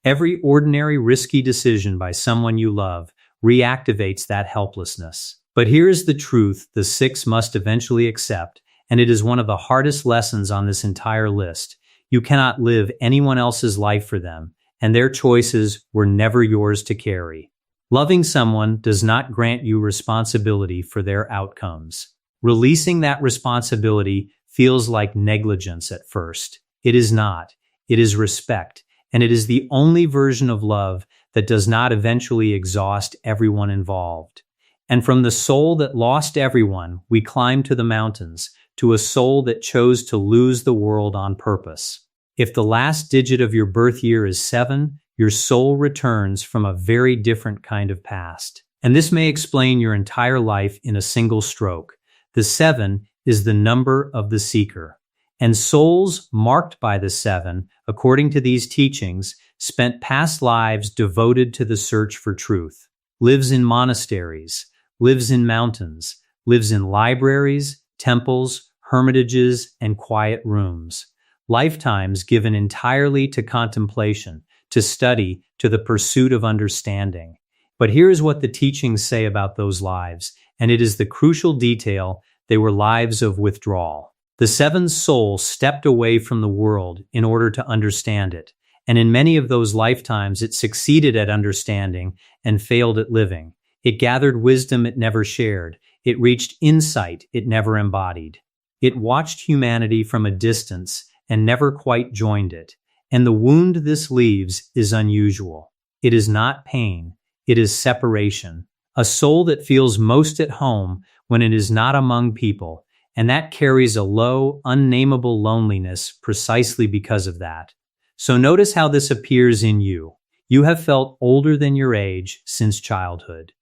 every ordinary risky decision by someone you love reactivates that helplessness. But here is the truth the 6 must eventually accept, and it is one of the hardest lessons on this entire list. You cannot live anyone else's life for them, and their choices were never yours to carry. Loving someone does not grant you responsibility for their outcomes. Releasing that responsibility feels like negligence at first. It is not. It is respect, and it is the only version of love that does not eventually exhaust everyone involved. And from the soul that lost everyone, we climb to the mountains, to a soul that chose to lose the world on purpose. If the last digit of your birth year is 7, your soul returns from a very different kind of past. And this may explain your entire life in a single stroke. The 7 is the number of the seeker. And souls marked by the 7, according to these teachings, spent past lives devoted to the search for truth. Lives in monasteries, lives in mountains, lives in libraries, temples, hermitages, and quiet rooms. Lifetimes given entirely to contemplation, to study, to the pursuit of understanding. But here is what the teachings say about those lives, and it is the crucial detail: they were lives of withdrawal. The 7's soul stepped away from the world in order to understand it, and in many of those lifetimes it succeeded at understanding and failed at living. It gathered wisdom it never shared. It reached insight it never embodied. It watched humanity from a distance and never quite joined it. And the wound this leaves is unusual. It is not pain. It is separation. A soul that feels most at home when it is not among people, and that carries a low, unnameable loneliness precisely because of that. So notice how this appears in you. You have felt older than your age since childhood,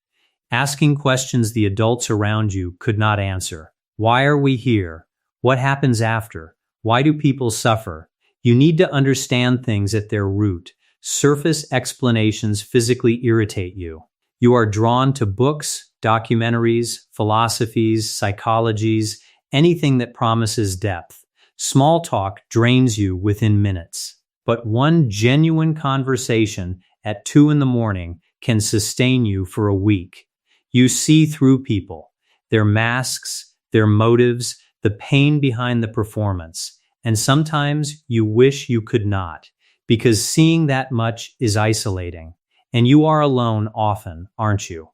asking questions the adults around you could not answer. Why are we here? What happens after? Why do people suffer? You need to understand things at their root. Surface explanations physically irritate you. You are drawn to books, documentaries, philosophies, psychologies, anything that promises depth. Small talk drains you within minutes. But one genuine conversation at 2 a.m. can sustain you for a week. You see through people, their masks, their motives, the pain behind the performance. And sometimes you wish you could not, because seeing that much is isolating. And you are alone often, aren't you?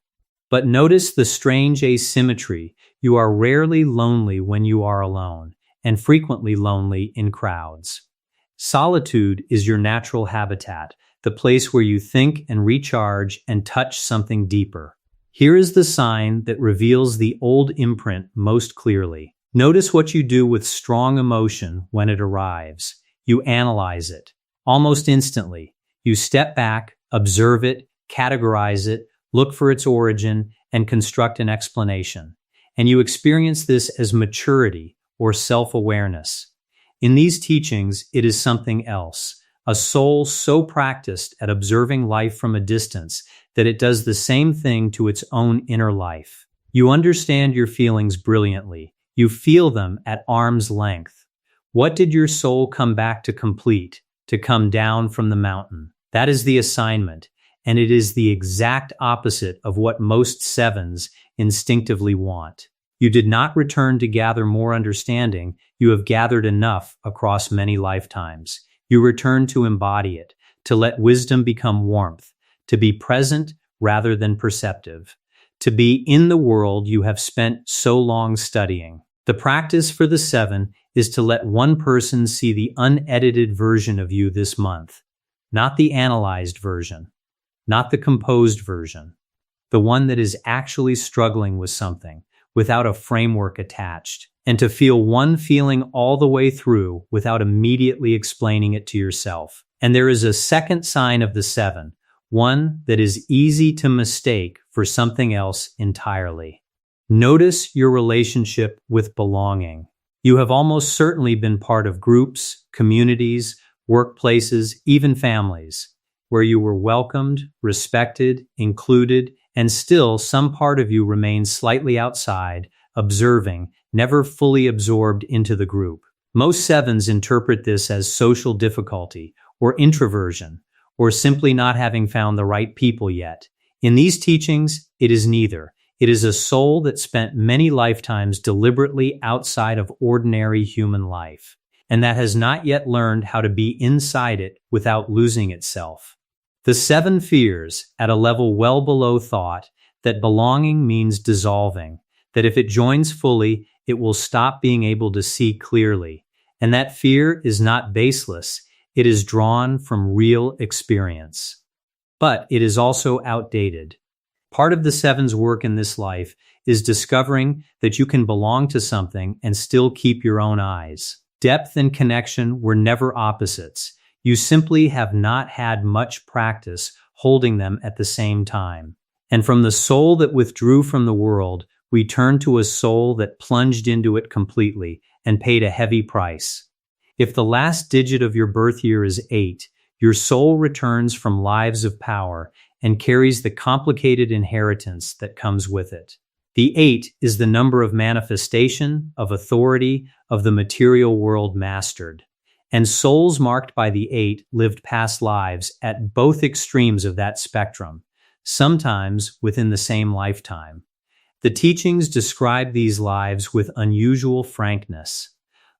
But notice the strange asymmetry. You are rarely lonely when you are alone, and frequently lonely in crowds. Solitude is your natural habitat, the place where you think and recharge and touch something deeper. Here is the sign that reveals the old imprint most clearly. Notice what you do with strong emotion when it arrives. You analyze it. Almost instantly, you step back, observe it, categorize it, look for its origin, and construct an explanation. And you experience this as maturity or self-awareness. In these teachings, it is something else, a soul so practiced at observing life from a distance that it does the same thing to its own inner life. You understand your feelings brilliantly. You feel them at arm's length. What did your soul come back to complete, to come down from the mountain? That is the assignment, and it is the exact opposite of what most 7s instinctively want. You did not return to gather more understanding, you have gathered enough across many lifetimes. You return to embody it, to let wisdom become warmth, to be present rather than perceptive, to be in the world you have spent so long studying. The practice for the 7 is to let one person see the unedited version of you this month, not the analyzed version, not the composed version, the one that is actually struggling with something, without a framework attached, and to feel one feeling all the way through without immediately explaining it to yourself. And there is a second sign of the 7, one that is easy to mistake for something else entirely. Notice your relationship with belonging. You have almost certainly been part of groups, communities, workplaces, even families, where you were welcomed, respected, included, and still some part of you remains slightly outside, observing, never fully absorbed into the group. Most 7s interpret this as social difficulty, or introversion, or simply not having found the right people yet. In these teachings, it is neither. It is a soul that spent many lifetimes deliberately outside of ordinary human life, and that has not yet learned how to be inside it without losing itself. The 7 fears, at a level well below thought, that belonging means dissolving, that if it joins fully, it will stop being able to see clearly, and that fear is not baseless. It is drawn from real experience. But it is also outdated. Part of the 7's work in this life is discovering that you can belong to something and still keep your own eyes. Depth and connection were never opposites. You simply have not had much practice holding them at the same time. And from the soul that withdrew from the world, we turn to a soul that plunged into it completely and paid a heavy price. If the last digit of your birth year is 8, your soul returns from lives of power and carries the complicated inheritance that comes with it. The 8 is the number of manifestation, of authority, of the material world mastered. And souls marked by the 8 lived past lives at both extremes of that spectrum, sometimes within the same lifetime. The teachings describe these lives with unusual frankness.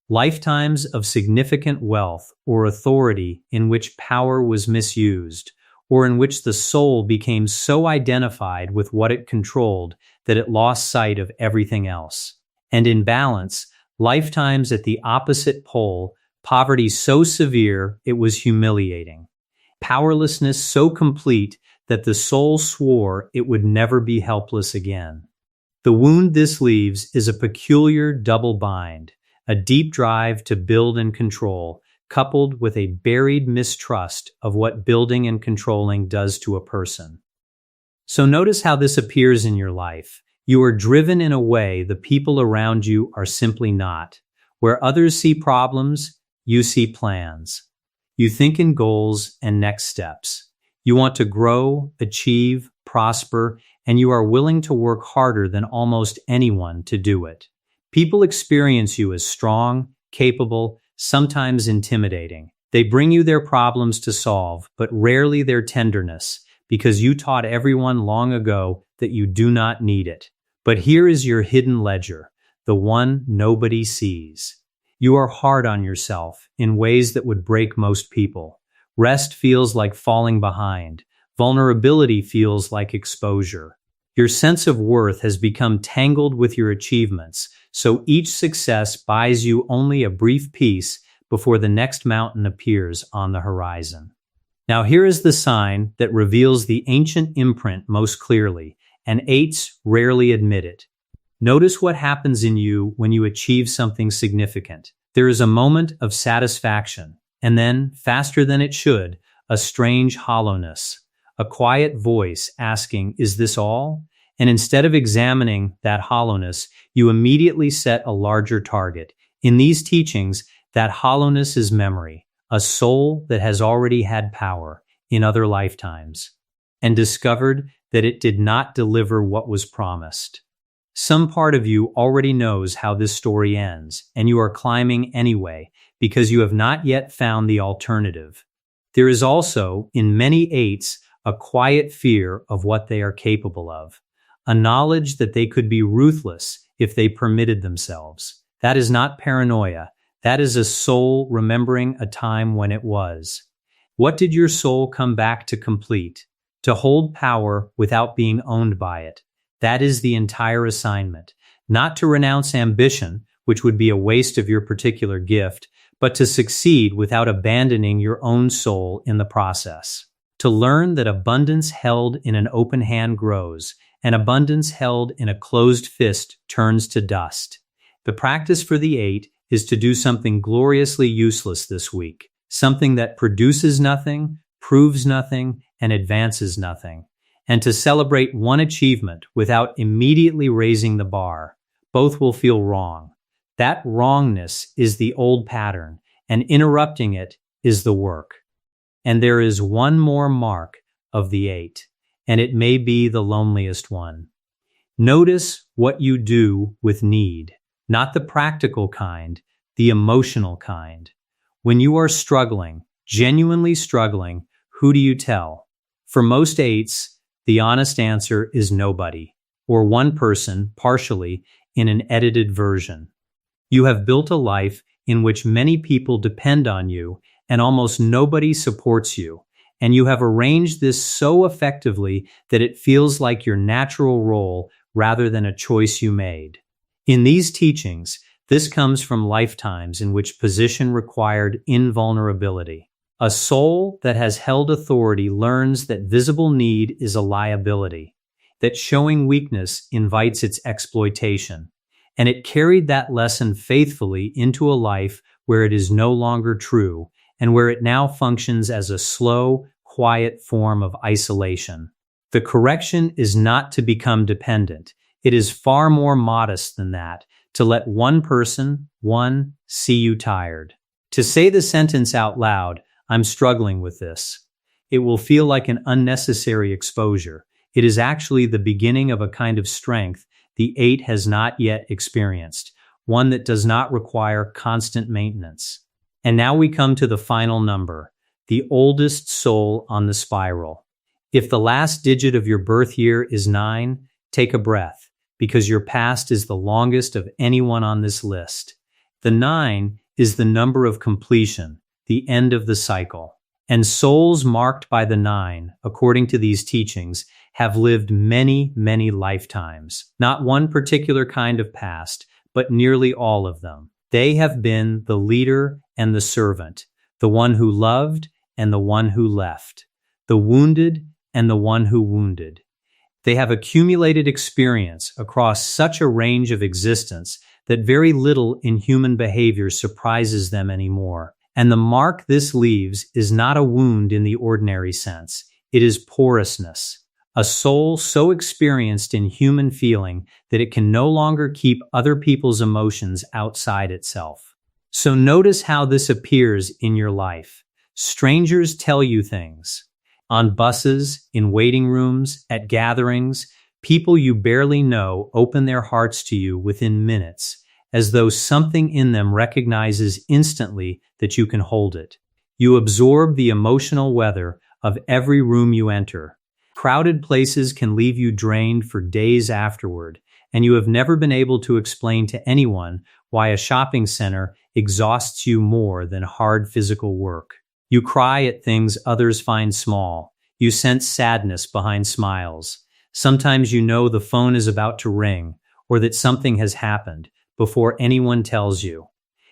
Lifetimes of significant wealth or authority in which power was misused, or in which the soul became so identified with what it controlled that it lost sight of everything else. And in balance, lifetimes at the opposite pole, poverty so severe it was humiliating, powerlessness so complete that the soul swore it would never be helpless again. The wound this leaves is a peculiar double bind, a deep drive to build and control, coupled with a buried mistrust of what building and controlling does to a person. So notice how this appears in your life. You are driven in a way the people around you are simply not. Where others see problems, you see plans. You think in goals and next steps. You want to grow, achieve, prosper, and you are willing to work harder than almost anyone to do it. People experience you as strong, capable, sometimes intimidating. They bring you their problems to solve, but rarely their tenderness, because you taught everyone long ago that you do not need it. But here is your hidden ledger, the one nobody sees. You are hard on yourself in ways that would break most people. Rest feels like falling behind. Vulnerability feels like exposure. Your sense of worth has become tangled with your achievements, so each success buys you only a brief peace before the next mountain appears on the horizon. Now here is the sign that reveals the ancient imprint most clearly, and 8s rarely admit it. Notice what happens in you when you achieve something significant. There is a moment of satisfaction, and then, faster than it should, a strange hollowness. A quiet voice asking, "Is this all?" And instead of examining that hollowness, you immediately set a larger target. In these teachings, that hollowness is memory, a soul that has already had power in other lifetimes, and discovered that it did not deliver what was promised. Some part of you already knows how this story ends, and you are climbing anyway, because you have not yet found the alternative. There is also, in many 8s, a quiet fear of what they are capable of, a knowledge that they could be ruthless if they permitted themselves. That is not paranoia. That is a soul remembering a time when it was. What did your soul come back to complete? To hold power without being owned by it. That is the entire assignment. Not to renounce ambition, which would be a waste of your particular gift, but to succeed without abandoning your own soul in the process. To learn that abundance held in an open hand grows, and abundance held in a closed fist turns to dust. The practice for the 8 is to do something gloriously useless this week, something that produces nothing, proves nothing, and advances nothing, and to celebrate one achievement without immediately raising the bar. Both will feel wrong. That wrongness is the old pattern, and interrupting it is the work. And there is one more mark of the 8, and it may be the loneliest one. Notice what you do with need, not the practical kind, the emotional kind. When you are struggling, genuinely struggling, who do you tell? For most 8s, the honest answer is nobody, or one person, partially, in an edited version. You have built a life in which many people depend on you and almost nobody supports you, and you have arranged this so effectively that it feels like your natural role rather than a choice you made. In these teachings, this comes from lifetimes in which position required invulnerability. A soul that has held authority learns that visible need is a liability, that showing weakness invites its exploitation, and it carried that lesson faithfully into a life where it is no longer true, and where it now functions as a slow, quiet form of isolation. The correction is not to become dependent. It is far more modest than that, to let one person, see you tired. To say the sentence out loud, I'm struggling with this. It will feel like an unnecessary exposure. It is actually the beginning of a kind of strength the 8 has not yet experienced, one that does not require constant maintenance. And now we come to the final number, the oldest soul on the spiral. If the last digit of your birth year is 9, take a breath, because your past is the longest of anyone on this list. The 9 is the number of completion, the end of the cycle. And souls marked by the 9, according to these teachings, have lived many, many lifetimes. Not one particular kind of past, but nearly all of them. They have been the leader and the servant, the one who loved and the one who left, the wounded and the one who wounded. They have accumulated experience across such a range of existence that very little in human behavior surprises them anymore. And the mark this leaves is not a wound in the ordinary sense. It is porousness, a soul so experienced in human feeling that it can no longer keep other people's emotions outside itself. So notice how this appears in your life. Strangers tell you things. On buses, in waiting rooms, at gatherings, people you barely know open their hearts to you within minutes, as though something in them recognizes instantly that you can hold it. You absorb the emotional weather of every room you enter. Crowded places can leave you drained for days afterward, and you have never been able to explain to anyone why a shopping center exhausts you more than hard physical work. You cry at things others find small. You sense sadness behind smiles. Sometimes you know the phone is about to ring, or that something has happened, before anyone tells you.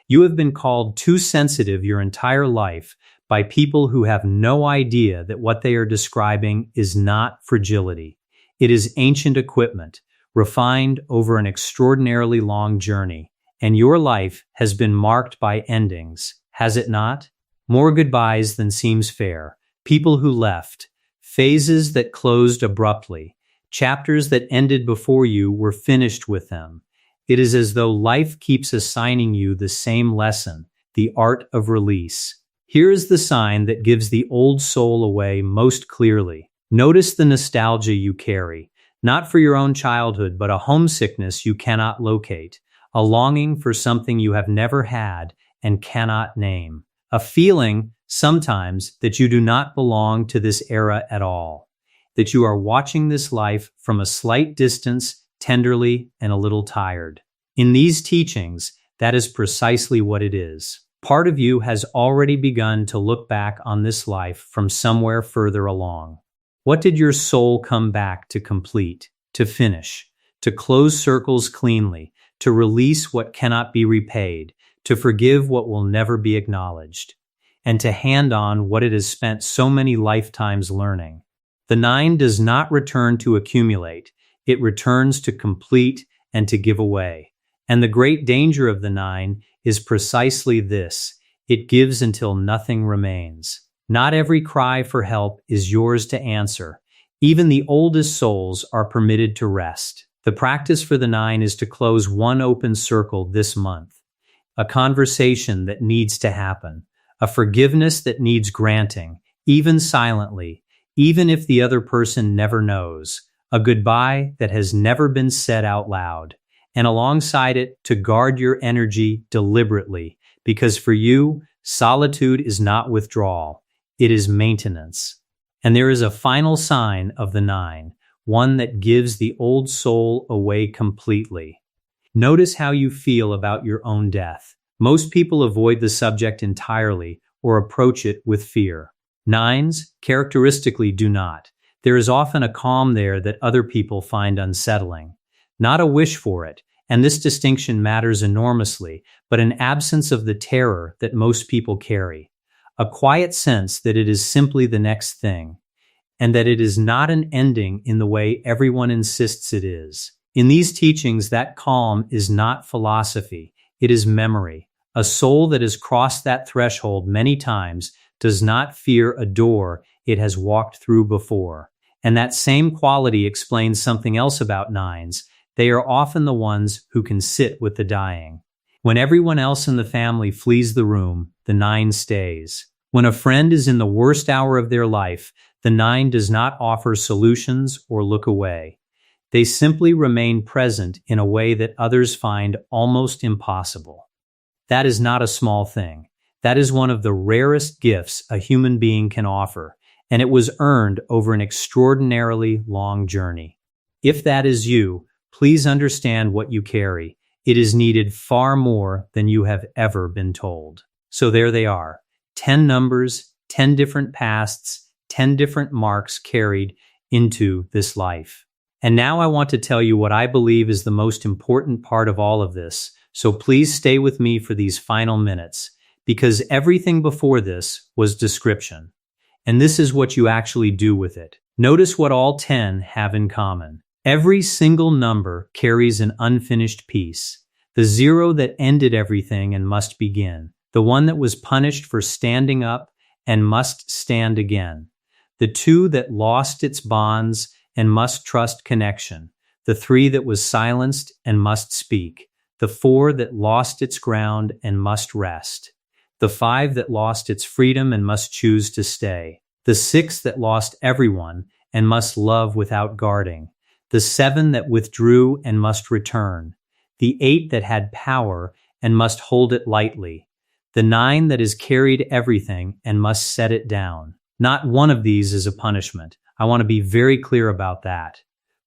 You have been called too sensitive your entire life by people who have no idea that what they are describing is not fragility. It is ancient equipment, refined over an extraordinarily long journey. And your life has been marked by endings, has it not? More goodbyes than seems fair, people who left, phases that closed abruptly, chapters that ended before you were finished with them. It is as though life keeps assigning you the same lesson, the art of release. Here is the sign that gives the old soul away most clearly. Notice the nostalgia you carry, not for your own childhood, but a homesickness you cannot locate, a longing for something you have never had and cannot name, a feeling, sometimes, that you do not belong to this era at all, that you are watching this life from a slight distance, tenderly, and a little tired. In these teachings, that is precisely what it is. Part of you has already begun to look back on this life from somewhere further along. What did your soul come back to complete, to finish, to close circles cleanly, to release what cannot be repaid, to forgive what will never be acknowledged, and to hand on what it has spent so many lifetimes learning? The 9 does not return to accumulate, it returns to complete and to give away. And the great danger of the 9 is precisely this: it gives until nothing remains. Not every cry for help is yours to answer. Even the oldest souls are permitted to rest. The practice for the 9 is to close one open circle this month. A conversation that needs to happen. A forgiveness that needs granting, even silently, even if the other person never knows. A goodbye that has never been said out loud. And alongside it, to guard your energy deliberately, because for you, solitude is not withdrawal, it is maintenance. And there is a final sign of the 9, one that gives the old soul away completely. Notice how you feel about your own death. Most people avoid the subject entirely or approach it with fear. 9s characteristically do not. There is often a calm there that other people find unsettling. Not a wish for it, and this distinction matters enormously, but an absence of the terror that most people carry. A quiet sense that it is simply the next thing, and that it is not an ending in the way everyone insists it is. In these teachings, that calm is not philosophy, it is memory. A soul that has crossed that threshold many times does not fear a door it has walked through before. And that same quality explains something else about 9s. They are often the ones who can sit with the dying. When everyone else in the family flees the room, the 9 stays. When a friend is in the worst hour of their life, the 9 does not offer solutions or look away. They simply remain present in a way that others find almost impossible. That is not a small thing. That is one of the rarest gifts a human being can offer, and it was earned over an extraordinarily long journey. If that is you, please understand what you carry. It is needed far more than you have ever been told. So there they are, 10 numbers, 10 different pasts, 10 different marks carried into this life. And now I want to tell you what I believe is the most important part of all of this. So please stay with me for these final minutes, because everything before this was description. And this is what you actually do with it. Notice what all 10 have in common. Every single number carries an unfinished piece. The 0 that ended everything and must begin. The 1 that was punished for standing up and must stand again. The 2 that lost its bonds and must trust connection. The 3 that was silenced and must speak. The 4 that lost its ground and must rest. The 5 that lost its freedom and must choose to stay. The 6 that lost everyone and must love without guarding. The 7 that withdrew and must return. The 8 that had power and must hold it lightly. The 9 that has carried everything and must set it down. Not one of these is a punishment. I want to be very clear about that,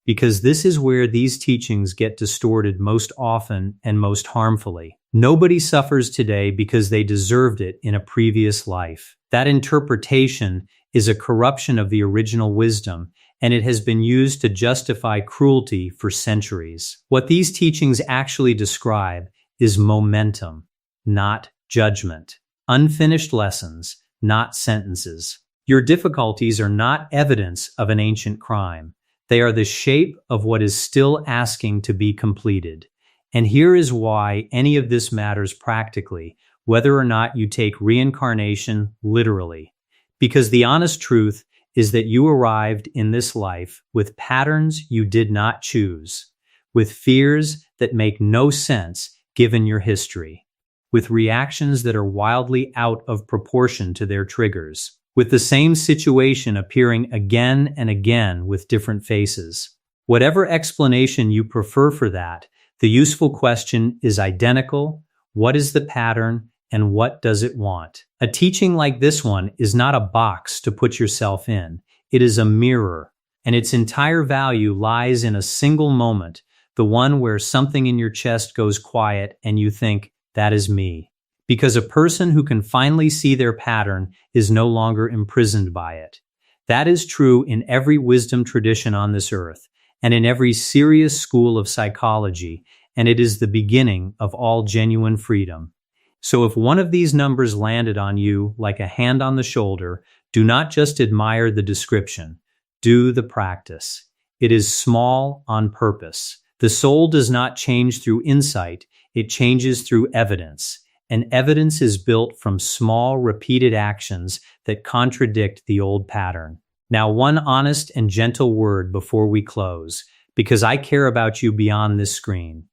because this is where these teachings get distorted most often and most harmfully. Nobody suffers today because they deserved it in a previous life. That interpretation is a corruption of the original wisdom, and it has been used to justify cruelty for centuries. What these teachings actually describe is momentum, not judgment. Unfinished lessons, not sentences. Your difficulties are not evidence of an ancient crime. They are the shape of what is still asking to be completed. And here is why any of this matters practically, whether or not you take reincarnation literally. Because the honest truth is that you arrived in this life with patterns you did not choose, with fears that make no sense given your history, with reactions that are wildly out of proportion to their triggers, with the same situation appearing again and again with different faces. Whatever explanation you prefer for that, the useful question is identical: what is the pattern and what does it want? A teaching like this one is not a box to put yourself in. It is a mirror, and its entire value lies in a single moment, the one where something in your chest goes quiet and you think, that is me. Because a person who can finally see their pattern is no longer imprisoned by it. That is true in every wisdom tradition on this earth, and in every serious school of psychology, and it is the beginning of all genuine freedom. So if one of these numbers landed on you like a hand on the shoulder, do not just admire the description, do the practice. It is small on purpose. The soul does not change through insight, it changes through evidence. And evidence is built from small, repeated actions that contradict the old pattern. Now, one honest and gentle word before we close, because I care about you beyond this screen.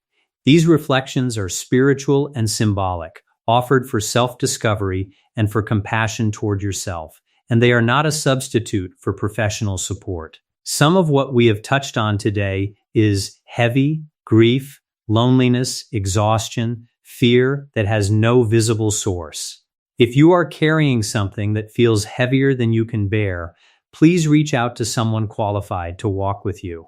These reflections are spiritual and symbolic, offered for self-discovery and for compassion toward yourself, and they are not a substitute for professional support. Some of what we have touched on today is heavy, grief, loneliness, exhaustion, fear that has no visible source. If you are carrying something that feels heavier than you can bear, please reach out to someone qualified to walk with you.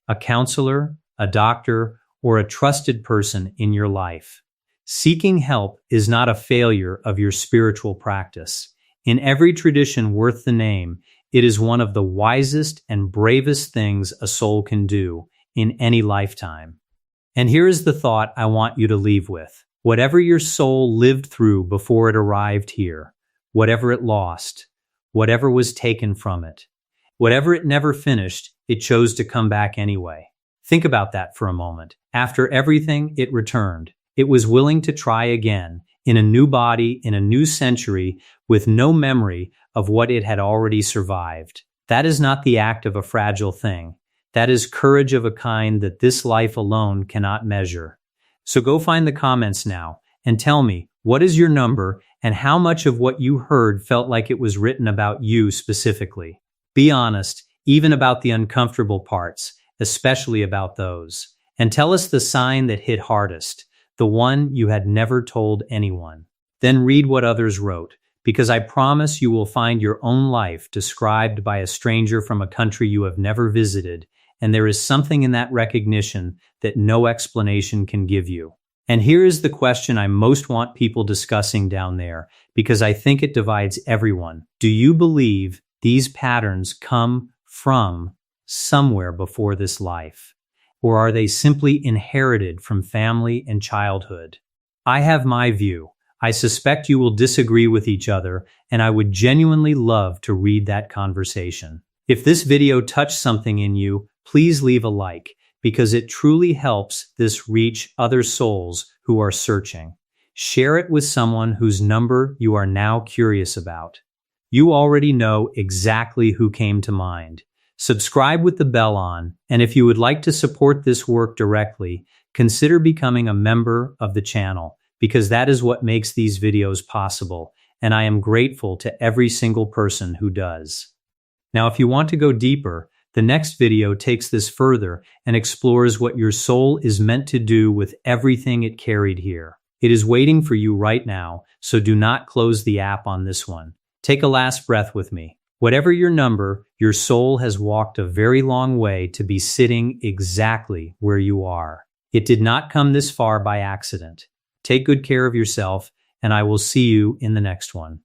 A counselor, a doctor, or a trusted person in your life. Seeking help is not a failure of your spiritual practice. In every tradition worth the name, it is one of the wisest and bravest things a soul can do in any lifetime. And here is the thought I want you to leave with. Whatever your soul lived through before it arrived here, whatever it lost, whatever was taken from it, whatever it never finished, it chose to come back anyway. Think about that for a moment. After everything, it returned. It was willing to try again, in a new body, in a new century, with no memory of what it had already survived. That is not the act of a fragile thing. That is courage of a kind that this life alone cannot measure. So go find the comments now and tell me, what is your number and how much of what you heard felt like it was written about you specifically? Be honest, even about the uncomfortable parts, especially about those. And tell us the sign that hit hardest, the one you had never told anyone. Then read what others wrote, because I promise you will find your own life described by a stranger from a country you have never visited, and there is something in that recognition that no explanation can give you. And here is the question I most want people discussing down there, because I think it divides everyone. Do you believe these patterns come from somewhere before this life? Or are they simply inherited from family and childhood? I have my view. I suspect you will disagree with each other, and I would genuinely love to read that conversation. If this video touched something in you, please leave a like, because it truly helps this reach other souls who are searching. Share it with someone whose number you are now curious about. You already know exactly who came to mind. Subscribe with the bell on, and if you would like to support this work directly, consider becoming a member of the channel, because that is what makes these videos possible, and I am grateful to every single person who does. Now, if you want to go deeper, the next video takes this further and explores what your soul is meant to do with everything it carried here. It is waiting for you right now, so do not close the app on this one. Take a last breath with me. Whatever your number, your soul has walked a very long way to be sitting exactly where you are. It did not come this far by accident. Take good care of yourself, and I will see you in the next one.